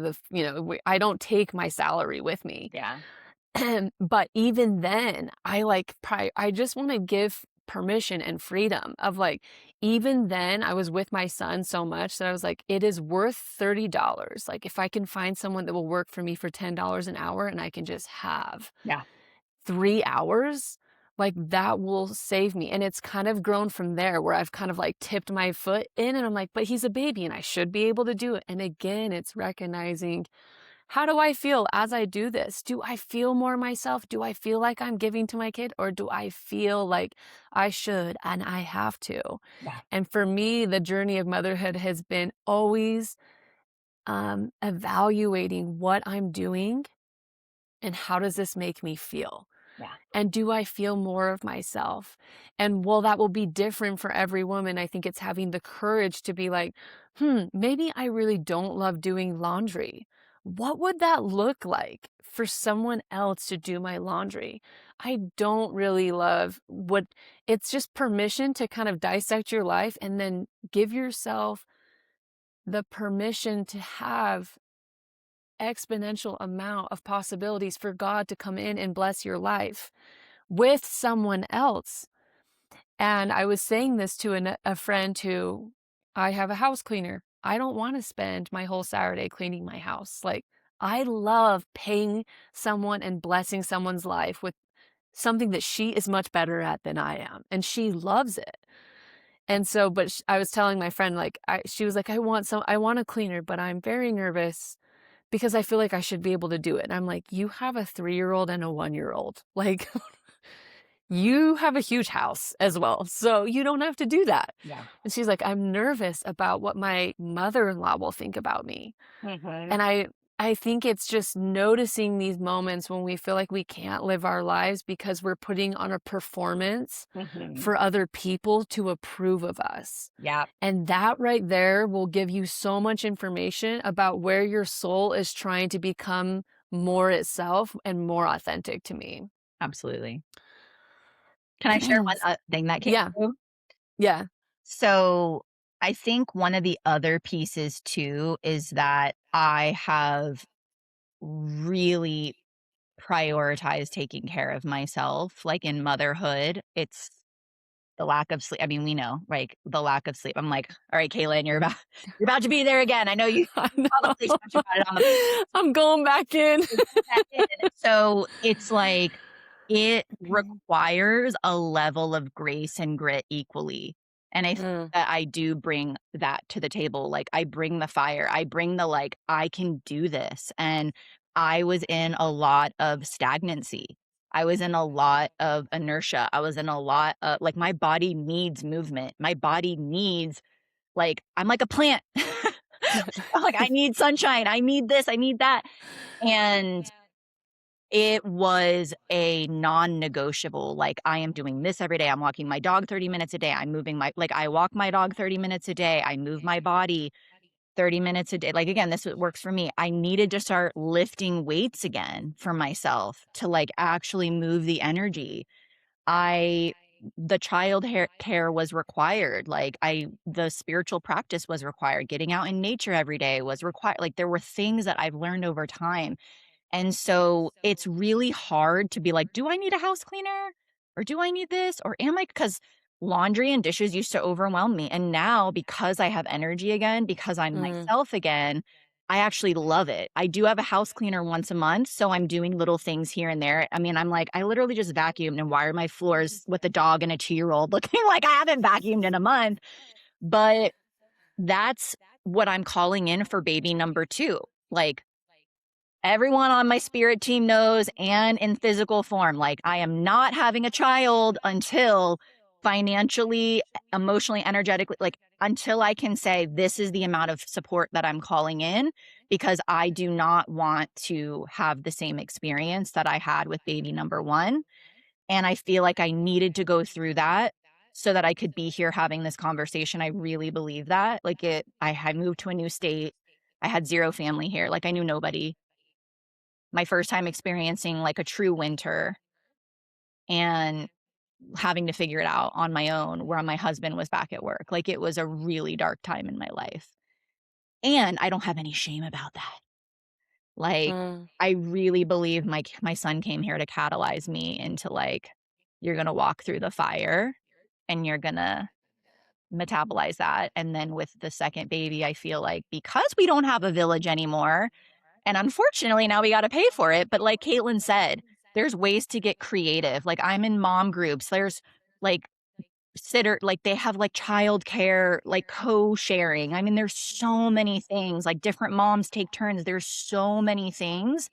[SPEAKER 1] I don't take my salary with me.
[SPEAKER 2] yeah,
[SPEAKER 1] But even then, I just want to give permission and freedom of like, even then I was with my son so much that I was like, it is worth $30. Like if I can find someone that will work for me for $10 an hour and I can just have
[SPEAKER 2] yeah,
[SPEAKER 1] 3 hours, like that will save me. And it's kind of grown from there where I've kind of like tipped my foot in and I'm like, but he's a baby and I should be able to do it. And again, it's recognizing, how do I feel as I do this? Do I feel more myself? Do I feel like I'm giving to my kid? Or do I feel like I should and I have to?
[SPEAKER 2] yeah,
[SPEAKER 1] And for me, the journey of motherhood has been always evaluating what I'm doing and how does this make me feel?
[SPEAKER 2] yeah,
[SPEAKER 1] And do I feel more of myself? And while that will be different for every woman, I think it's having the courage to be like, maybe I really don't love doing laundry. What would that look like for someone else to do my laundry? I don't really love what it's just permission to kind of dissect your life and then give yourself the permission to have exponential amount of possibilities for God to come in and bless your life with someone else. And I was saying this to a friend who I have a house cleaner. I don't want to spend my whole Saturday cleaning my house. Like, I love paying someone and blessing someone's life with something that she is much better at than I am. And she loves it. And so, but I was telling my friend, like, she was like, I want a cleaner, but I'm very nervous because I feel like I should be able to do it. And I'm like, you have a 3-year-old and a 1-year-old. Like, you have a huge house as well, so you don't have to do that.
[SPEAKER 2] yeah.
[SPEAKER 1] And she's like, I'm nervous about what my mother-in-law will think about me.
[SPEAKER 2] Mhm,
[SPEAKER 1] And I think it's just noticing these moments when we feel like we can't live our lives because we're putting on a performance
[SPEAKER 2] mhm.
[SPEAKER 1] for other people to approve of us.
[SPEAKER 2] Yeah,
[SPEAKER 1] And that right there will give you so much information about where your soul is trying to become more itself and more authentic to me.
[SPEAKER 2] absolutely. Can I share one, thing that came
[SPEAKER 1] Yeah,
[SPEAKER 2] through?
[SPEAKER 1] yeah.
[SPEAKER 2] So, I think one of the other pieces too is that I have really prioritized taking care of myself, like, in motherhood, it's the lack of sleep. I mean, we know, like, the lack of sleep. I'm like, "All right, Katelyn, you're about to be there again. I know you
[SPEAKER 1] I
[SPEAKER 2] probably
[SPEAKER 1] know.
[SPEAKER 2] talked about it on the
[SPEAKER 1] I'm going back in.
[SPEAKER 2] You're going back in." So, it's like, it requires a level of grace and grit equally, and I think
[SPEAKER 1] Mm,
[SPEAKER 2] that I do bring that to the table, like, I bring the fire, I bring the, like, "I can do this," and I was in a lot of stagnancy. I was in a lot of inertia. I was in a lot of like, my body needs movement. My body needs, like, I'm like a plant. Like, I need sunshine. I need this. I need that. And it was a non-negotiable, like, I am doing this every day. I'm walking my dog 30 minutes a day. I'm moving my, like, I walk my dog 30 minutes a day. I move my body 30 minutes a day. Like, again, this works for me. I needed to start lifting weights again for myself to, like, actually move the energy. I the child hair care was required. Like, the spiritual practice was required. Getting out in nature every day was required. Like, there were things that I've learned over time, and so it's really hard to be like, "Do I need a house cleaner? Or do I need this? Or am I?" Because laundry and dishes used to overwhelm me. And now, because I have energy again, because I'm
[SPEAKER 1] Mm.
[SPEAKER 2] myself again, I actually love it. I do have a house cleaner once a month, so I'm doing little things here and there. I mean, I'm like, I literally just vacuumed and wired my floors with a dog and a 2-year-old looking like I haven't vacuumed in a month. But that's what I'm calling in for baby number 2. Like, everyone on my spirit team knows, and in physical form, like, I am not having a child until financially, emotionally, energetically, like, until I can say this is the amount of support that I'm calling in, because I do not want to have the same experience that I had with baby number 1. And I feel like I needed to go through that so that I could be here having this conversation. I really believe that. Like, I had moved to a new state. I had 0 family here. Like, I knew nobody. My first time experiencing, like, a true winter and having to figure it out on my own where my husband was back at work. Like, it was a really dark time in my life, and I don't have any shame about that. Like,
[SPEAKER 1] Mm.
[SPEAKER 2] I really believe my son came here to catalyze me into, like, you're gonna walk through the fire, and you're gonna metabolize that. And then with the 2nd baby, I feel like because we don't have a village anymore, and unfortunately, now we gotta pay for it, but like Katelyn said, there's ways to get creative. Like, I'm in mom groups. There's, like, like, they have, like, childcare, like, co-sharing. I mean, there's so many things, like, different moms take turns. There's so many things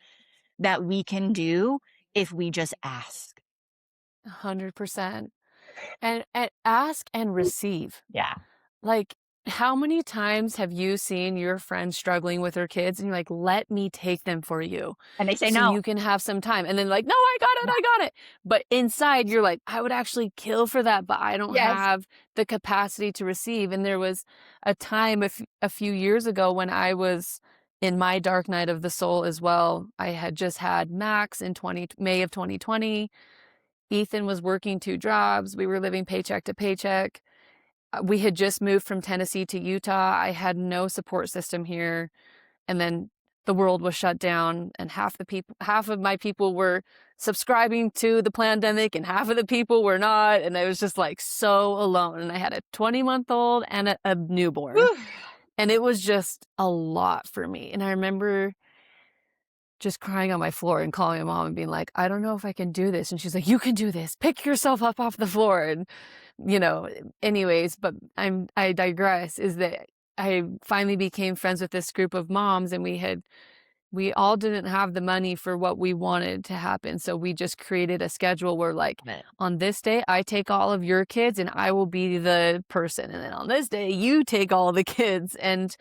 [SPEAKER 2] that we can do if we just ask.
[SPEAKER 1] 100%. And ask and receive.
[SPEAKER 2] Yeah,
[SPEAKER 1] Like, how many times have you seen your friend struggling with her kids and you're like, "Let me take them for you
[SPEAKER 2] and they say
[SPEAKER 1] so
[SPEAKER 2] no.
[SPEAKER 1] you can have some time." And then like, "No, I got it,
[SPEAKER 2] Yeah.
[SPEAKER 1] I got it." But inside you're like, "I would actually kill for that, but I don't
[SPEAKER 2] Yes.
[SPEAKER 1] have the capacity to receive." And there was a time a few years ago when I was in my dark night of the soul as well. I had just had Max in 20 May of 2020. Ethan was working 2 jobs. We were living paycheck to paycheck. We had just moved from Tennessee to Utah. I had no support system here. And then the world was shut down, and half of my people were subscribing to the pandemic and half of the people were not. And I was just like so alone. And I had a 20-month-old and a newborn.
[SPEAKER 2] Whew.
[SPEAKER 1] And it was just a lot for me. And I remember just crying on my floor and calling my mom and being like, "I don't know if I can do this." And she's like, "You can do this. Pick yourself up off the floor." And, you know, anyways, but I digress, is that I finally became friends with this group of moms, and we all didn't have the money for what we wanted to happen. So we just created a schedule where, like,
[SPEAKER 2] Love it.
[SPEAKER 1] on this day, I take all of your kids and I will be the person. And then on this day, you take all the kids. And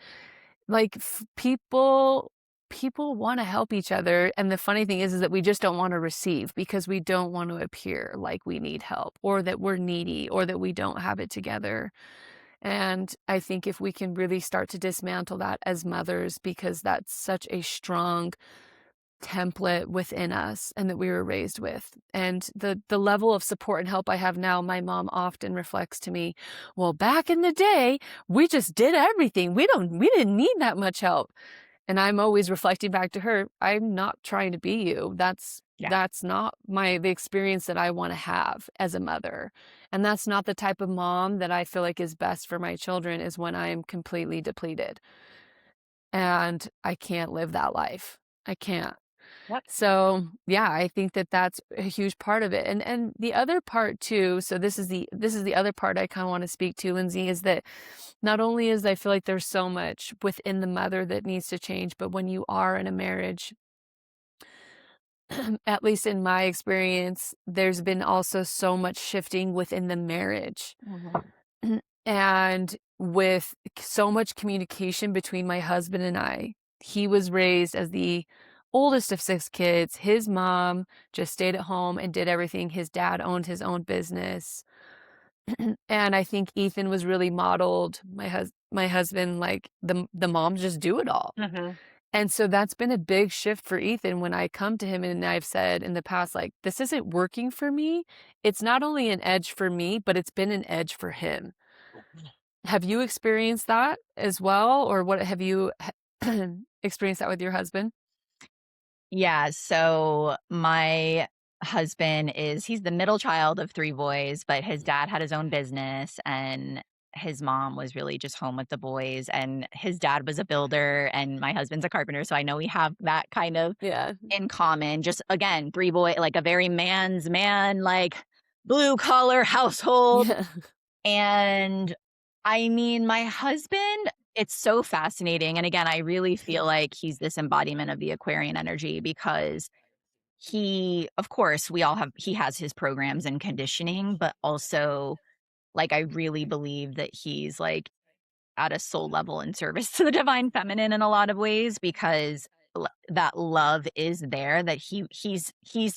[SPEAKER 1] like, people wanna help each other, and the funny thing is that we just don't wanna receive because we don't want to appear like we need help or that we're needy or that we don't have it together. And I think if we can really start to dismantle that as mothers, because that's such a strong template within us and that we were raised with. And the level of support and help I have now, my mom often reflects to me, "Well, back in the day, we just did everything. We didn't need that much help." And I'm always reflecting back to her, "I'm not trying to be you.
[SPEAKER 2] Yeah.
[SPEAKER 1] That's not the experience that I want to have as a mother. And that's not the type of mom that I feel like is best for my children, is when I am completely depleted. And I can't live that life. I can't."
[SPEAKER 2] Yep.
[SPEAKER 1] So, yeah, I think that that's a huge part of it. And the other part too, so this is the other part I kind of want to speak to, Lindsay, is that not only is I feel like there's so much within the mother that needs to change, but when you are in a marriage, at least in my experience, there's been also so much shifting within the marriage.
[SPEAKER 2] Mhm.
[SPEAKER 1] And with so much communication between my husband and I. He was raised as the oldest of 6 kids. His mom just stayed at home and did everything. His dad owned his own business. And I think Ethan was really modeled, my husband, like, the moms just do it all.
[SPEAKER 2] Mhm.
[SPEAKER 1] And so that's been a big shift for Ethan when I come to him and I've said in the past, like, "This isn't working for me." It's not only an edge for me, but it's been an edge for him. Have you experienced that as well, or what have you experienced that with your husband?
[SPEAKER 2] Yeah, so my husband he's the middle child of 3 boys, but his dad had his own business, and his mom was really just home with the boys, and his dad was a builder, and my husband's a carpenter, so I know we have that kind of
[SPEAKER 1] Yeah.
[SPEAKER 2] in common. Just, again, 3 like, a very man's man, like, blue collar household.
[SPEAKER 1] Yeah.
[SPEAKER 2] And I mean, my husband, it's so fascinating. And again, I really feel like he's this embodiment of the Aquarian energy because of course, he has his programs and conditioning, but also, like, I really believe that he's like at a soul level in service to the divine feminine in a lot of ways because that love is there that he's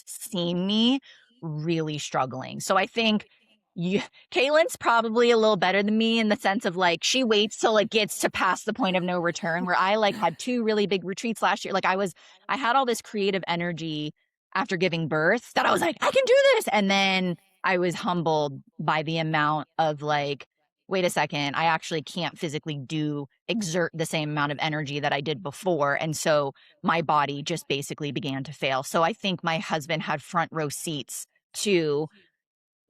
[SPEAKER 2] seen me really struggling. So I think you Kaylin's probably a little better than me in the sense of, like, she waits till it gets to past the point of no return, where I, like, had 2 really big retreats last year. Like, I had all this creative energy after giving birth that I was like, "I can do this." And then I was humbled by the amount of, like, wait a second, I actually can't physically exert the same amount of energy that I did before. And so my body just basically began to fail. So I think my husband had front row seats to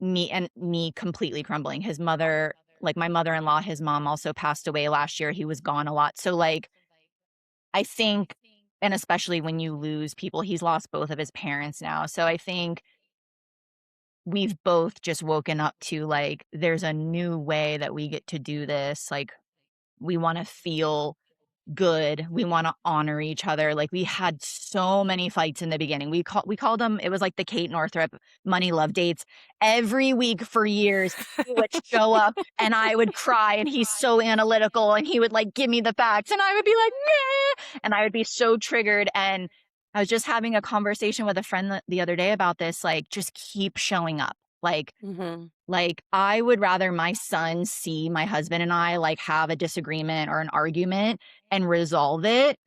[SPEAKER 2] me completely crumbling. His mother, like my mother-in-law, his mom also passed away last year. He was gone a lot. So, like, I think, and especially when you lose people, he's lost both of his parents now. So I think we've both just woken up to, like, there's a new way that we get to do this. Like, we wanna feel good. We wanna honor each other. Like, we had so many fights in the beginning. We called them, it was like the Kate Northrup money love dates. Every week for years, he would show up and I would cry and he's so analytical and he would, like, give me the facts and I would be like, "Meh," and I would be so triggered. And I was just having a conversation with a friend the other day about this, like, just keep showing up.
[SPEAKER 1] Mhm.
[SPEAKER 2] I would rather my son see my husband and I, like, have a disagreement or an argument and resolve it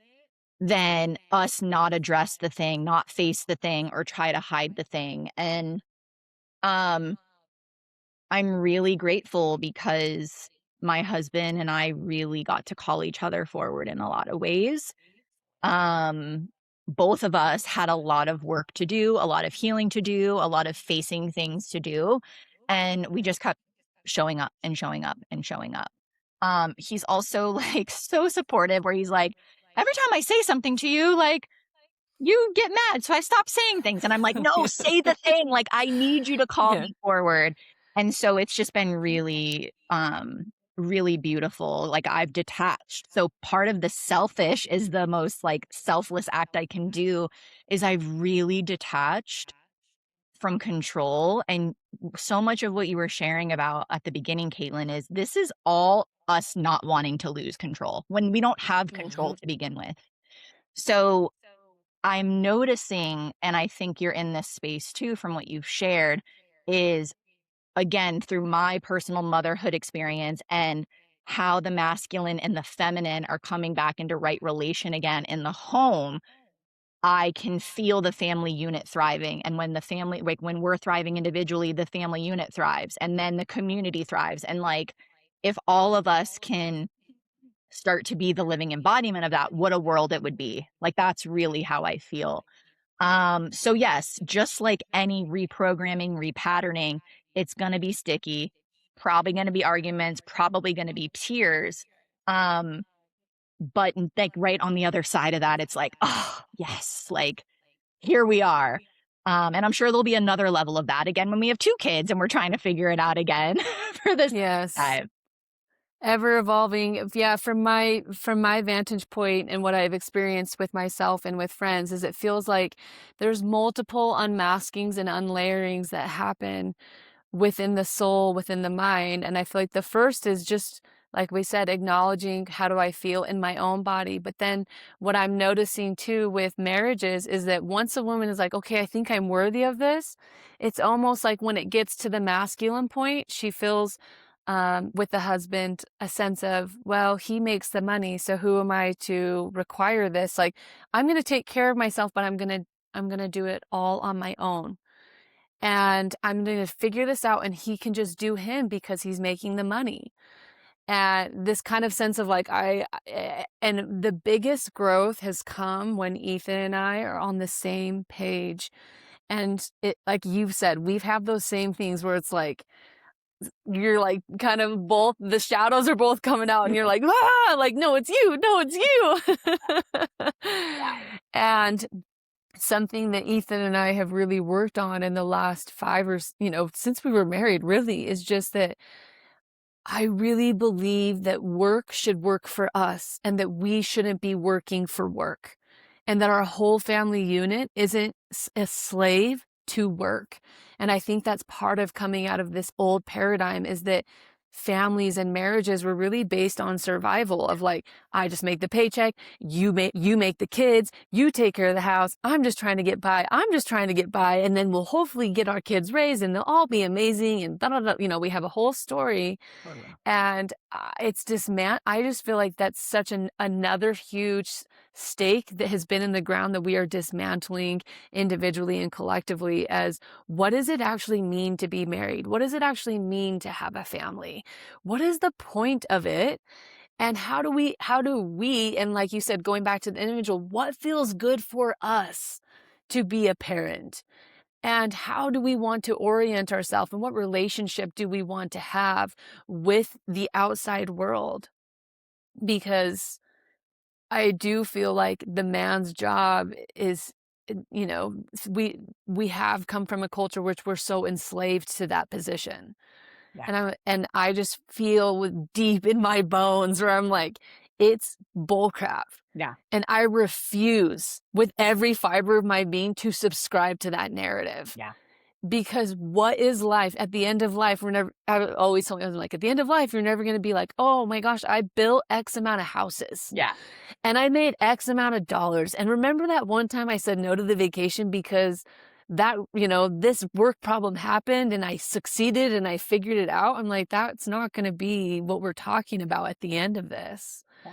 [SPEAKER 2] than us not address the thing, not face the thing, or try to hide the thing. And, um, I'm really grateful because my husband and I really got to call each other forward in a lot of ways. Um, Both of us had a lot of work to do, a lot of healing to do, a lot of facing things to do, and we just kept showing up and showing up and showing up. He's also, like, so supportive where he's like, "Every time I say something to you, like, you get mad, so I stop saying things." And I'm like, "No,
[SPEAKER 1] Yeah.
[SPEAKER 2] say the thing. Like, I need you to call
[SPEAKER 1] Yeah.
[SPEAKER 2] me forward." And so it's just been really, really beautiful. Like, I've detached. So part of the selfish is the most, like, selfless act I can do is I've really detached from control. And so much of what you were sharing about at the beginning, Caitlin, is this is all us not wanting to lose control when we don't have control
[SPEAKER 1] Mhm.
[SPEAKER 2] to begin with. So I'm noticing, and I think you're in this space too from what you've shared, is again through my personal motherhood experience and how the masculine and the feminine are coming back into right relation again in the home. I can feel the family unit thriving. And when when we're thriving individually, the family unit thrives and then the community thrives. And, like, if all of us can start to be the living embodiment of that, what a world it would be. Like, that's really how I feel. So yes, just like any reprogramming, repatterning, it's gonna be sticky, probably gonna be arguments, probably gonna be tears. Um, but like right on the other side of that, it's like, oh yes, like here we are. And I'm sure there'll be another level of that again when we have 2 kids and we're trying to figure it out again for this
[SPEAKER 1] Yes.
[SPEAKER 2] time.
[SPEAKER 1] Ever evolving. Yeah, from my vantage point and what I've experienced with myself and with friends is it feels like there's multiple unmaskings and unlayerings that happen within the soul, within the mind. And I feel like the first is just, like we said, acknowledging how do I feel in my own body. But then what I'm noticing too with marriages is that once a woman is like, okay, I think I'm worthy of this, it's almost like when it gets to the masculine point, she feels with the husband a sense of, well, he makes the money, so who am I to require this? Like, I'm going to take care of myself, but I'm going to do it all on my own. And I'm going to figure this out and he can just do him because he's making the money. And this kind of sense of like, and the biggest growth has come when Ethan and I are on the same page. And it, like you've said, we've had those same things where it's like, you're like kind of both, the shadows are both coming out and you're like, ah, like, no, it's you. No, it's you. And something that Ethan and I have really worked on in the last since we were married, really, is just that I really believe that work should work for us and that we shouldn't be working for work, and that our whole family unit isn't a slave to work. And I think that's part of coming out of this old paradigm, is that families and marriages were really based on survival of like, I just make the paycheck, you make the kids, you take care of the house, I'm just trying to get by, and then we'll hopefully get our kids raised and they'll all be amazing and da da da, we have a whole story.
[SPEAKER 2] Totally.
[SPEAKER 1] And it's just, man, I just feel like that's such another huge stake that has been in the ground that we are dismantling individually and collectively. As what does it actually mean to be married? What does it actually mean to have a family? What is the point of it? And how do we, and like you said, going back to the individual, what feels good for us to be a parent? And how do we want to orient ourselves, and what relationship do we want to have with the outside world? Because I do feel like the man's job is, you know, we have come from a culture which we're so enslaved to that position.
[SPEAKER 2] Yeah.
[SPEAKER 1] And I just feel with deep in my bones where I'm like, it's bullcrap.
[SPEAKER 2] Yeah.
[SPEAKER 1] And I refuse with every fiber of my being to subscribe to that narrative.
[SPEAKER 2] Yeah.
[SPEAKER 1] Because what is life? At the end of life, I always tell me, like, at the end of life, you're never going to be like, oh my gosh, I built X amount of houses
[SPEAKER 2] Yeah.
[SPEAKER 1] and I made X amount of dollars. And remember that one time I said no to the vacation because this work problem happened and I succeeded and I figured it out. I'm like, that's not going to be what we're talking about at the end of this.
[SPEAKER 2] Yeah.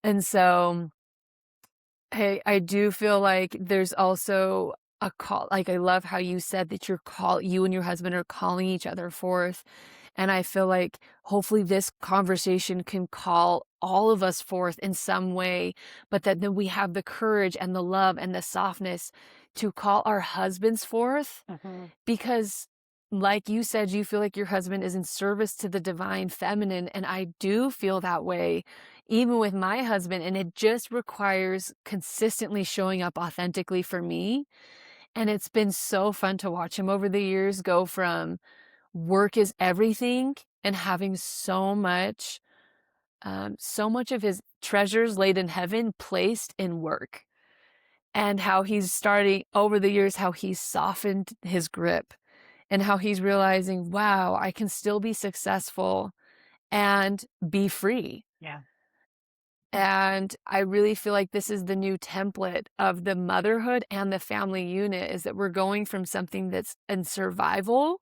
[SPEAKER 1] And so, hey, I do feel like there's also a call. Like, I love how you said that you and your husband are calling each other forth. And I feel like hopefully this conversation can call all of us forth in some way, but that then we have the courage and the love and the softness to call our husbands forth.
[SPEAKER 2] Mhm.
[SPEAKER 1] Because, like you said, you feel like your husband is in service to the divine feminine. And I do feel that way, even with my husband. And it just requires consistently showing up authentically for me. And it's been so fun to watch him over the years go from work is everything and having so much of his treasures laid in heaven placed in work. And how he's starting over the years, how he's softened his grip and how he's realizing, wow, I can still be successful and be free.
[SPEAKER 2] Yeah.
[SPEAKER 1] And I really feel like this is the new template of the motherhood and the family unit, is that we're going from something that's in survival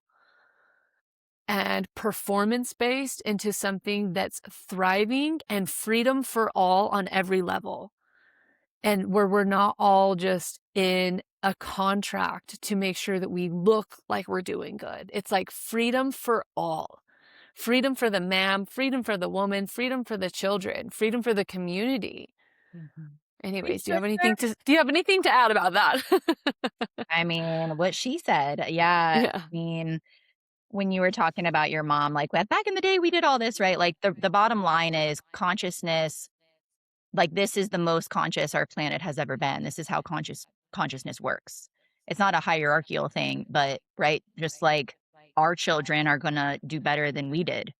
[SPEAKER 1] and performance based into something that's thriving and freedom for all on every level. And where we're not all just in a contract to make sure that we look like we're doing good. It's like freedom for all. Freedom for the man, freedom for the woman, freedom for the children, freedom for the community.
[SPEAKER 2] Mhm. Hey,
[SPEAKER 1] Anyways, do
[SPEAKER 2] sister.
[SPEAKER 1] you have anything to add about that?
[SPEAKER 2] I mean, what she said, yeah.
[SPEAKER 1] Yeah.
[SPEAKER 2] I mean, when you were talking about your mom, like, "Well, back in the day, we did all this," right? Like, the bottom line is consciousness, like, this is the most conscious our planet has ever been. This is how consciousness works. It's not a hierarchical thing, but, right, just like our children are gonna do better than we did.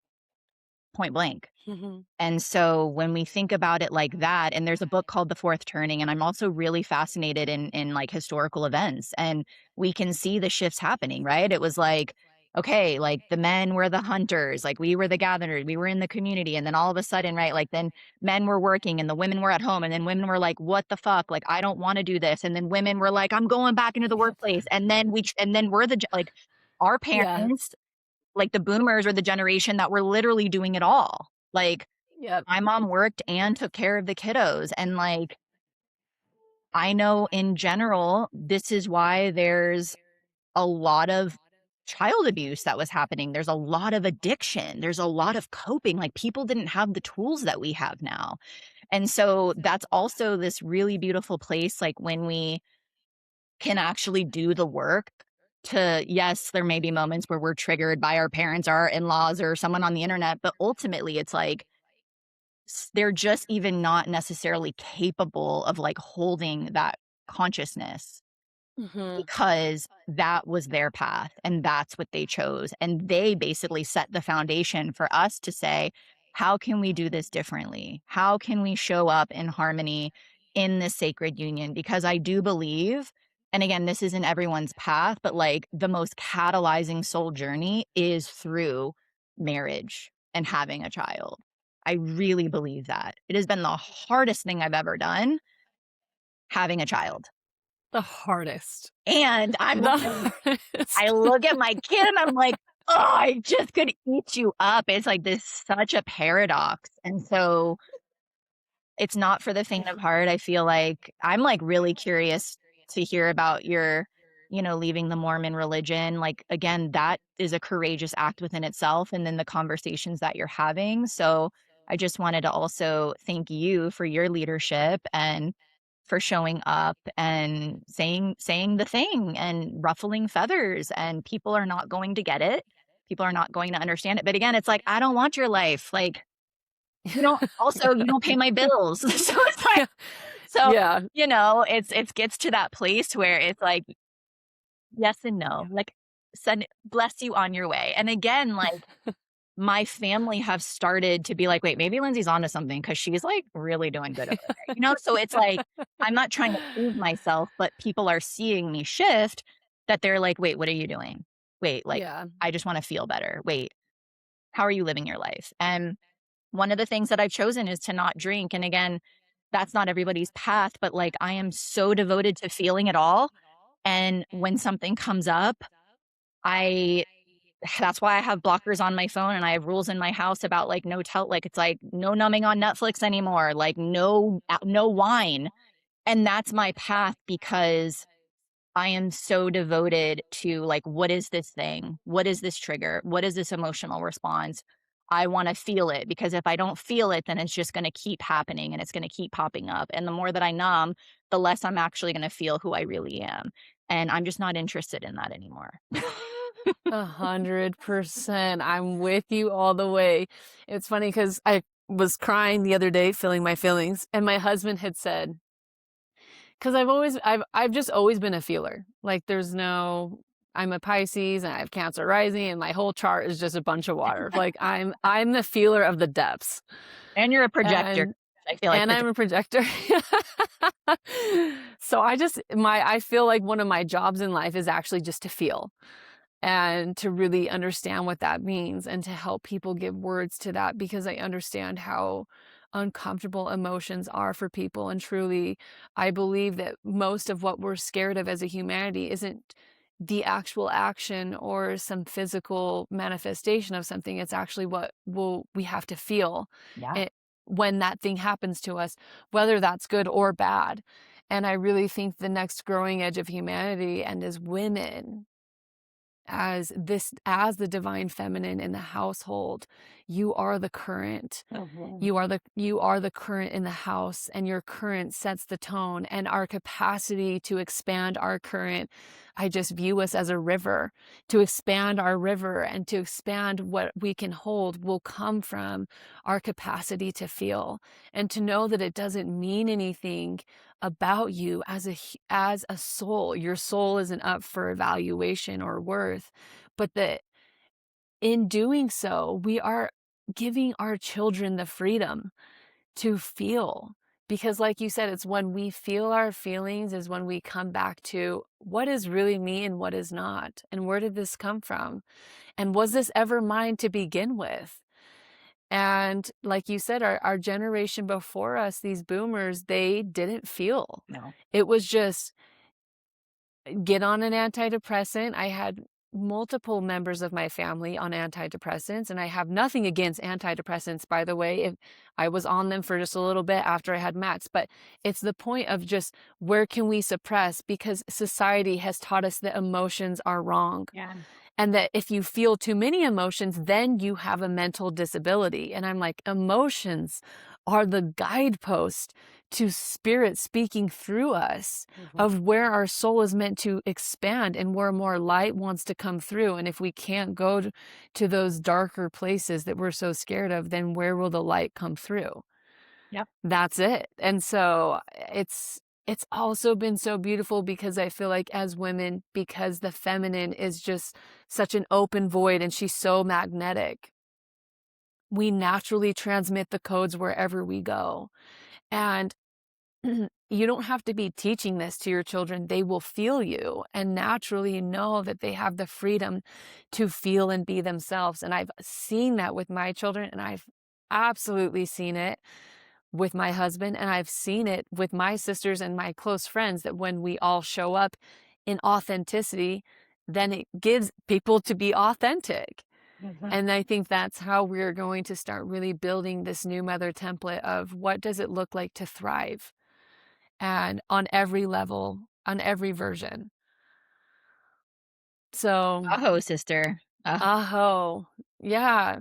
[SPEAKER 2] point blank.
[SPEAKER 1] Mhm.
[SPEAKER 2] And so when we think about it like that, and there's a book called The Fourth Turning, and I'm also really fascinated in like historical events, and we can see the shifts happening, right? It was like, okay, like the men were the hunters, like we were the gatherers, we were in the community, and then all of a sudden, right, like then men were working and the women were at home, and then women were like, what the fuck? Like I don't want to do this. And then women were like, I'm going back into the
[SPEAKER 1] Yep.
[SPEAKER 2] workplace. And then and then we're like our
[SPEAKER 1] Yeah.
[SPEAKER 2] parents, like the boomers, were the generation that were literally doing it all. Like
[SPEAKER 1] Yep.
[SPEAKER 2] my mom worked and took care of the kiddos, and, like, I know in general, this is why there's a lot of child abuse that was happening. There's a lot of addiction. There's a lot of coping, like, people didn't have the tools that we have now, and so that's also this really beautiful place, like, when we can actually do the work to yes, there may be moments where we're triggered by our parents, our in-laws, or someone on the internet, but ultimately, it's like they're just even not necessarily capable of like holding that consciousness
[SPEAKER 1] Mhm.
[SPEAKER 2] because that was their path and that's what they chose. And they basically set the foundation for us to say, how can we do this differently? How can we show up in harmony in this sacred union? Because I do believe, and again, this isn't everyone's path, but like the most catalyzing soul journey is through marriage and having a child. I really believe that. It has been the hardest thing I've ever done having a child.
[SPEAKER 1] The hardest.
[SPEAKER 2] And I'm
[SPEAKER 1] The
[SPEAKER 2] like, I
[SPEAKER 1] hardest.
[SPEAKER 2] look at my kid and I'm like, "Oh, I just could eat you up." It's like this such a paradox. And so it's not for the faint of heart. I feel like I'm like really curious to hear about your, leaving the Mormon religion. Like again, that is a courageous act within itself and then the conversations that you're having. So I just wanted to also thank you for your leadership and for showing up and saying the thing and ruffling feathers, and people are not going to get it. People are not going to understand it. But again, it's like I don't want your life. Like you don't pay my bills. So it's like
[SPEAKER 1] Yeah.
[SPEAKER 2] so,
[SPEAKER 1] Yeah.
[SPEAKER 2] it's gets to that place where it's like, yes and no, like, send bless you on your way. And again, like, my family have started to be like, "Wait, maybe Lindsay's onto something because she's, like, really doing good over there," you know? So it's like, I'm not trying to prove myself, but people are seeing me shift that they're like, "Wait, what are you doing? Wait, like,
[SPEAKER 1] Yeah.
[SPEAKER 2] I just wanna feel better. Wait, how are you living your life?" And one of the things that I've chosen is to not drink, and again, that's not everybody's path, but, like, I am so devoted to feeling it all, and when something comes up, I that's why I have blockers on my phone and I have rules in my house about, like, it's like, no numbing on Netflix anymore, like, no wine, and that's my path because I am so devoted to like, what is this thing? What is this trigger? What is this emotional response? I want to feel it because if I don't feel it, then it's just going to keep happening and it's going to keep popping up. And the more that I numb, the less I'm actually going to feel who I really am. And I'm just not interested in that anymore.
[SPEAKER 1] 100%. I'm with you all the way. It's funny because I was crying the other day, feeling my feelings, and my husband had said, because I've just always been a feeler. Like there's no I'm a Pisces and I have Cancer rising and my whole chart is just a bunch of water. Like I'm the feeler of the depths.
[SPEAKER 2] And you're a projector.
[SPEAKER 1] And
[SPEAKER 2] I feel like
[SPEAKER 1] and I'm a projector. So I feel like one of my jobs in life is actually just to feel and to really understand what that means and to help people give words to that because I understand how uncomfortable emotions are for people. And truly, I believe that most of what we're scared of as a humanity isn't the actual action or some physical manifestation of something. It's actually we have to feel
[SPEAKER 2] yeah.
[SPEAKER 1] it when that thing happens to us, whether that's good or bad. And I really think the next growing edge of humanity and as women as the divine feminine in the household, you are the current.
[SPEAKER 2] Mhm.
[SPEAKER 1] You are the current in the house, and your current sets the tone, and our capacity to expand our current, I just view us as a river. To expand our river and to expand what we can hold will come from our capacity to feel and to know that it doesn't mean anything about you as a soul. Your soul isn't up for evaluation or worth, but that in doing so, we are giving our children the freedom to feel. Because, like you said, it's when we feel our feelings is when we come back to what is really me and what is not. And where did this come from? And was this ever mine to begin with? And like you said, our generation before us, these boomers, they didn't feel.
[SPEAKER 2] No.
[SPEAKER 1] It was just get on an antidepressant. I had multiple members of my family on antidepressants, and I have nothing against antidepressants, by the way. If I was on them for just a little bit after I had Max, but it's the point of just where can we suppress? Because society has taught us that emotions are wrong.
[SPEAKER 2] Yeah.
[SPEAKER 1] And that if you feel too many emotions, then you have a mental disability. And I'm like, emotions are the guidepost to spirit speaking through us
[SPEAKER 2] Mhm.
[SPEAKER 1] of where our soul is meant to expand and where more light wants to come through. And if we can't go to those darker places that we're so scared of, then where will the light come through?
[SPEAKER 2] Yep.
[SPEAKER 1] That's it. And so it's also been so beautiful because I feel like as women, because the feminine is just such an open void and she's so magnetic, we naturally transmit the codes wherever we go. And you don't have to be teaching this to your children. They will feel you and naturally know that they have the freedom to feel and be themselves. And I've seen that with my children, and I've absolutely seen it with my husband, and I've seen it with my sisters and my close friends that when we all show up in authenticity, then it gives people to be authentic.
[SPEAKER 2] Mhm.
[SPEAKER 1] And I think that's how we're going to start really building this new mother template of what does it look like to thrive and on every level, on every version. So,
[SPEAKER 2] Aho, sister.
[SPEAKER 1] aho. Yeah.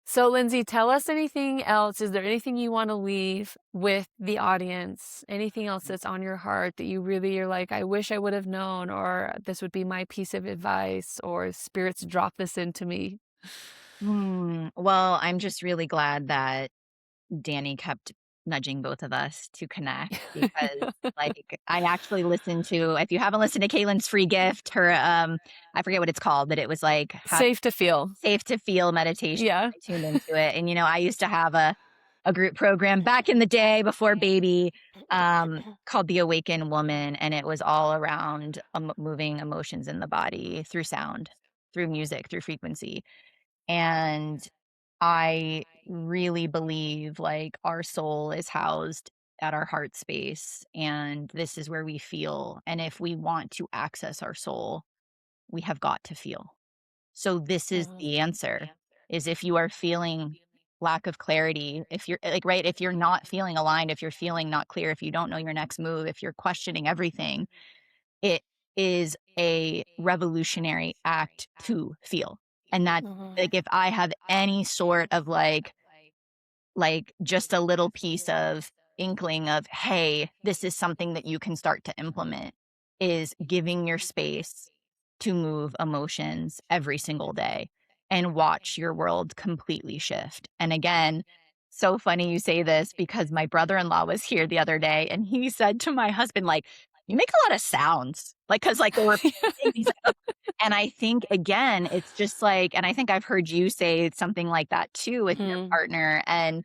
[SPEAKER 1] So, Lindsay, tell us anything else. Is there anything you want to leave with the audience? Anything else that's on your heart that you really are like, I wish I would have known, or this would be my piece of advice, or spirits drop this into me?
[SPEAKER 2] Well, I'm just really glad that Danny kept nudging both of us to connect because, like, I actually listened to if you haven't listened to Kaylin's free gift, her, I forget what it's called, but it was like how
[SPEAKER 1] Safe to feel.
[SPEAKER 2] safe to feel meditation.
[SPEAKER 1] Yeah.
[SPEAKER 2] I tuned into it, and, I used to have a group program back in the day before baby, called The Awakened Woman, and it was all around, moving emotions in the body through sound, through music, through frequency. And I really believe like our soul is housed at our heart space, and this is where we feel. And if we want to access our soul, we have got to feel. So this is
[SPEAKER 1] Mhm.
[SPEAKER 2] the answer is if you are feeling lack of clarity, if you're like right, if you're not feeling aligned, if you're feeling not clear, if you don't know your next move, if you're questioning everything, it is a revolutionary act to feel. And that
[SPEAKER 1] Mhm.
[SPEAKER 2] like, if I have any sort of, just a little piece of inkling of, "Hey, this is something that you can start to implement," is giving your space to move emotions every single day and watch your world completely shift. And again, so funny you say this because my brother-in-law was here the other day and he said to my husband, like, "You make a lot of sounds." Like, 'cause, like, they were painting, he's like, "Oh," and I think, again, it's just like and I think I've heard you say something like that too with your
[SPEAKER 1] Mhm.
[SPEAKER 2] partner, and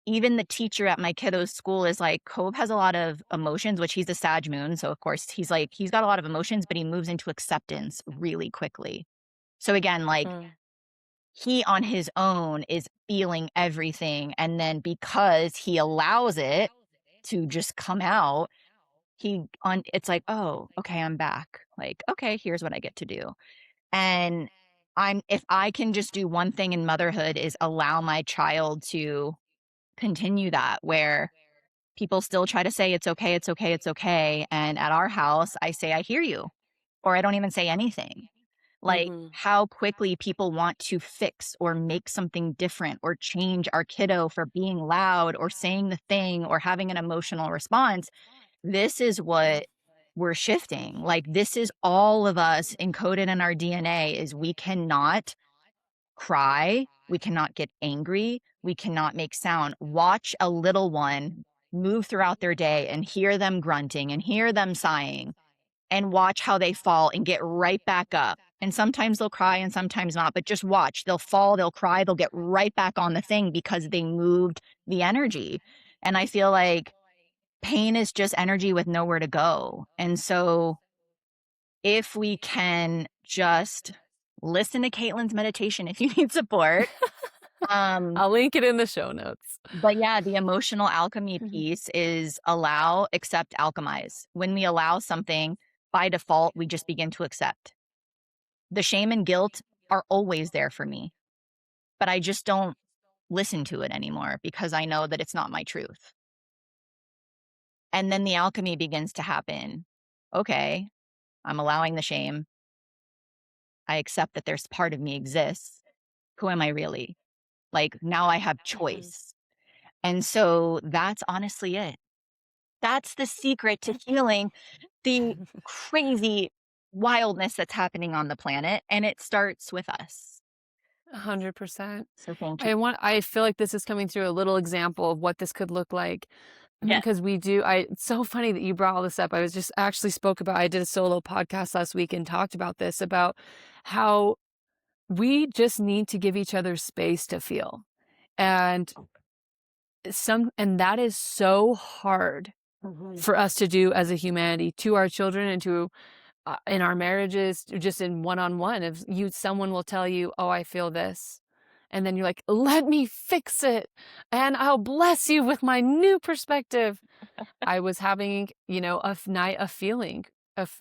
[SPEAKER 2] even the teacher at my kiddo's school is like, Cove has a lot of emotions, which he's a Sag moon, so of course he's like he's got a lot of emotions, but he moves into acceptance really quickly. So again, like,
[SPEAKER 1] Mm.
[SPEAKER 2] he on his own is feeling everything, and then because he allows it to just come out, he on it's like, "Oh, okay, I'm back." Like, "Okay, here's what I get to do." And I'm if I can just do one thing in motherhood is allow my child to continue that where people still try to say, "It's okay, it's okay, it's okay," and at our house, I say, "I hear you," or I don't even say anything. Like,
[SPEAKER 1] Mhm.
[SPEAKER 2] how quickly people want to fix or make something different or change our kiddo for being loud or saying the thing or having an emotional response. This is what we're shifting. Like, this is all of us encoded in our DNA is we cannot cry, we cannot get angry, we cannot make sound. Watch a little one move throughout their day and hear them grunting and hear them sighing and watch how they fall and get right back up. And sometimes they'll cry and sometimes not, but just watch. They'll fall, they'll cry, they'll get right back on the thing because they moved the energy. And I feel like pain is just energy with nowhere to go. And so if we can just listen to Katelyn's meditation if you need support. Um,
[SPEAKER 1] I'll link it in the show notes.
[SPEAKER 2] but yeah, the emotional alchemy piece is allow, accept, alchemize. When we allow something, by default, we just begin to accept. The shame and guilt are always there for me, but I just don't listen to it anymore because I know that it's not my truth. And then the alchemy begins to happen. Okay, I'm allowing the shame. I accept that there's part of me exists. Who am I really? Like now I have
[SPEAKER 1] Mhm.
[SPEAKER 2] choice. And so that's honestly it. That's the secret to healing the crazy wildness that's happening on the planet. And it starts with us.
[SPEAKER 1] 100%.
[SPEAKER 2] So thank you.
[SPEAKER 1] I feel like this is coming through a little example of what this could look like
[SPEAKER 2] Yeah.
[SPEAKER 1] because it's so funny that you brought all this up. I was just actually spoke about I did a solo podcast last week and talked about this, about how we just need to give each other space to feel. And and that is so hard for us to do as a humanity, to our children and to in our marriages, just in one-on-one. If someone will tell you, "Oh, I feel this." And then you're like, "Let me fix it, and I'll bless you with my new perspective." I was having, a feeling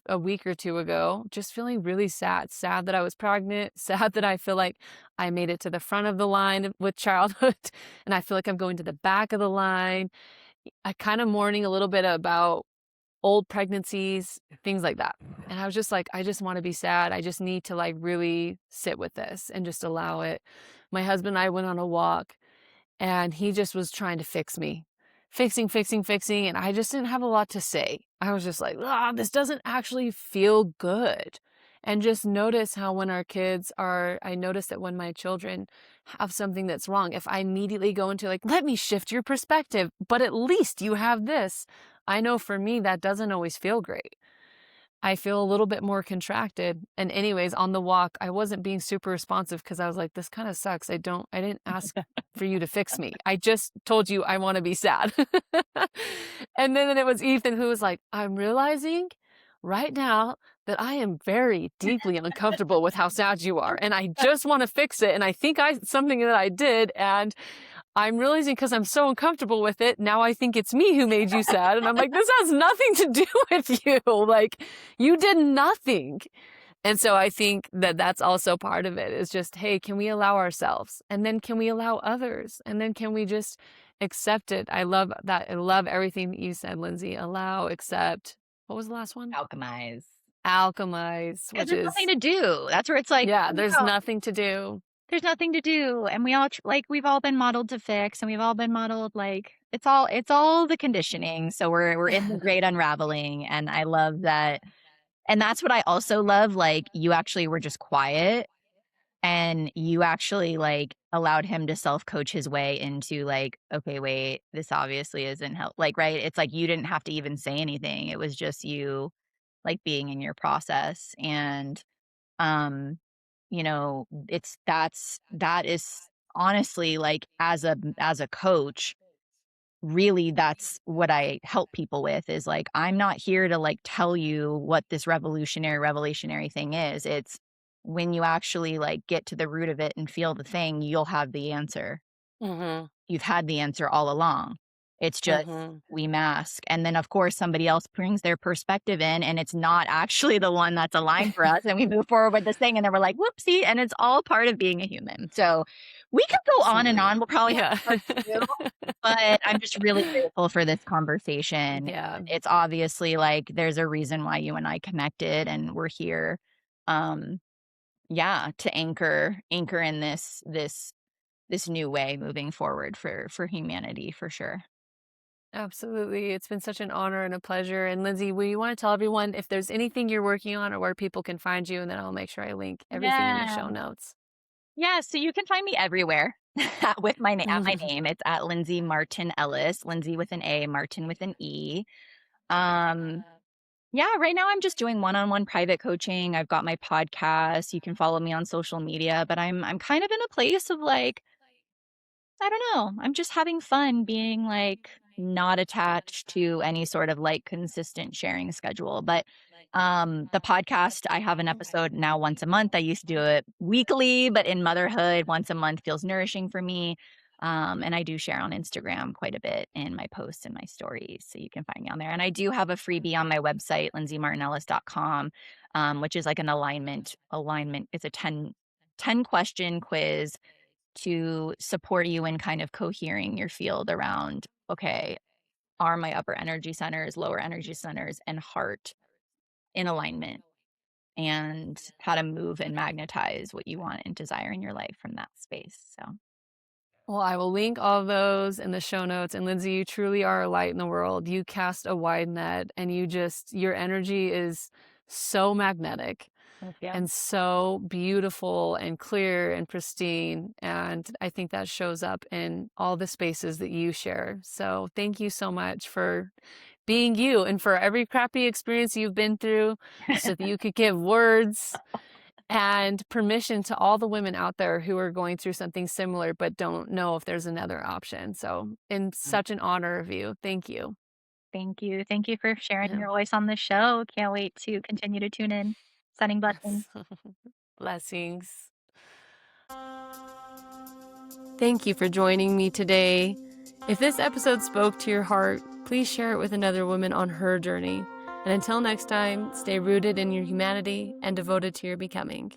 [SPEAKER 1] a week or two ago, just feeling really sad. Sad that I was pregnant, sad that I feel like I made it to the front of the line with childhood, and I feel like I'm going to the back of the line. I kind of mourning a little bit about old pregnancies, things like that. And I was just like, I just want to be sad. I just need to like really sit with this and just allow it. My husband and I went on a walk and he just was trying to fix me. Fixing, fixing, fixing. And I just didn't have a lot to say. I was just like, this doesn't actually feel good. And just notice how I notice that when my children have something that's wrong, if I immediately go into like, let me shift your perspective, but at least you have this. I know for me, that doesn't always feel great. I feel a little bit more contracted. And anyways, on the walk, I wasn't being super responsive because I was like, this kind of sucks. I didn't ask for you to fix me. I just told you I want to be sad. And then it was Ethan who was like, I'm realizing right now that I am very deeply uncomfortable with how sad you are. And I just want to fix it. And I think something that I did. And I'm realizing because I'm so uncomfortable with it, now I think it's me who made you sad. And I'm like, this has nothing to do with you. Like, you did nothing. And so I think that that's also part of it is just, hey, can we allow ourselves? And then can we allow others? And then can we just accept it? I love that. I love everything that you said, Lindsay. Allow, accept. What was the last one?
[SPEAKER 2] Alchemize.
[SPEAKER 1] Alchemize,
[SPEAKER 2] Because
[SPEAKER 1] which
[SPEAKER 2] there's nothing
[SPEAKER 1] is,
[SPEAKER 2] to do. That's where it's like,
[SPEAKER 1] yeah,
[SPEAKER 2] oh,
[SPEAKER 1] there's
[SPEAKER 2] no,
[SPEAKER 1] nothing to do.
[SPEAKER 2] there's nothing to do. And we all like we've all been modeled to fix and we've all been modeled like it's all the conditioning. So we're in the great unraveling. And I love that. And that's what I also love. Like you actually were just quiet and you actually like allowed him to self-coach his way into like, okay, wait, this obviously isn't help, like, right, it's like you didn't have to even say anything, it was just you like being in your process. And um that is honestly like as a coach, really that's what I help people with is like I'm not here to like tell you what this revelationary thing is. It's when you actually like get to the root of it and feel the thing, you'll have the answer.
[SPEAKER 1] Mm-hmm.
[SPEAKER 2] You've had the answer all along. It's just
[SPEAKER 1] Mm-hmm.
[SPEAKER 2] we mask. And then of course somebody else brings their perspective in and it's not actually the one that's aligned for us. And we move forward with this thing and then we're like, whoopsie. And it's all part of being a human. So we could go on and
[SPEAKER 1] Absolutely.
[SPEAKER 2] on. We'll probably have
[SPEAKER 1] Yeah.
[SPEAKER 2] part two, but I'm just really grateful for this conversation.
[SPEAKER 1] Yeah.
[SPEAKER 2] It's obviously like there's a reason why you and I connected and we're here. Um, yeah, to anchor in this new way moving forward for humanity for sure.
[SPEAKER 1] Absolutely. It's been such an honor and a pleasure. And Lindsay, will you want to tell everyone if there's anything you're working on or where people can find you? And then I'll make sure I link everything in the
[SPEAKER 2] Yeah.
[SPEAKER 1] show notes.
[SPEAKER 2] Yeah, so you can find me everywhere with my name at my name. It's at Lindsay Marten Ellis, Lindsay with an A, Martin with an E. Um Yeah, right now I'm just doing one-on-one private coaching. I've got my podcast. You can follow me on social media, but I'm kind of in a place of like, I don't know. I'm just having fun being like not attached to any sort of like consistent sharing schedule. But the podcast, I have an episode now once a month. I used to do it weekly, but in motherhood, once a month feels nourishing for me. And I do share on Instagram quite a bit in my posts and my stories. So you can find me on there. And I do have a freebie on my website, lindsaymartenellis.com, which is like an alignment. It's a ten question quiz to support you in kind of cohering your field around, okay, are my upper energy centers, lower energy centers, and heart in alignment, and how to move and magnetize what you want and desire in your life from that space. So,
[SPEAKER 1] Well, I will link all those in the show notes. And Lindsay, you truly are a light in the world. You cast a wide net and your energy is so magnetic
[SPEAKER 2] thank you.
[SPEAKER 1] and so beautiful and clear and pristine. And I think that shows up in all the spaces that you share. So thank you so much for being you and for every crappy experience you've been through so that you could give words and permission to all the women out there who are going through something similar but don't know if there's another option. So, in such an honor of you. Thank you.
[SPEAKER 2] Thank you. Thank you for sharing your voice on the show. Can't wait to continue to tune in. Sending blessings.
[SPEAKER 1] Blessings. Thank you for joining me today. If this episode spoke to your heart, please share it with another woman on her journey. And until next time, stay rooted in your humanity and devoted to your becoming.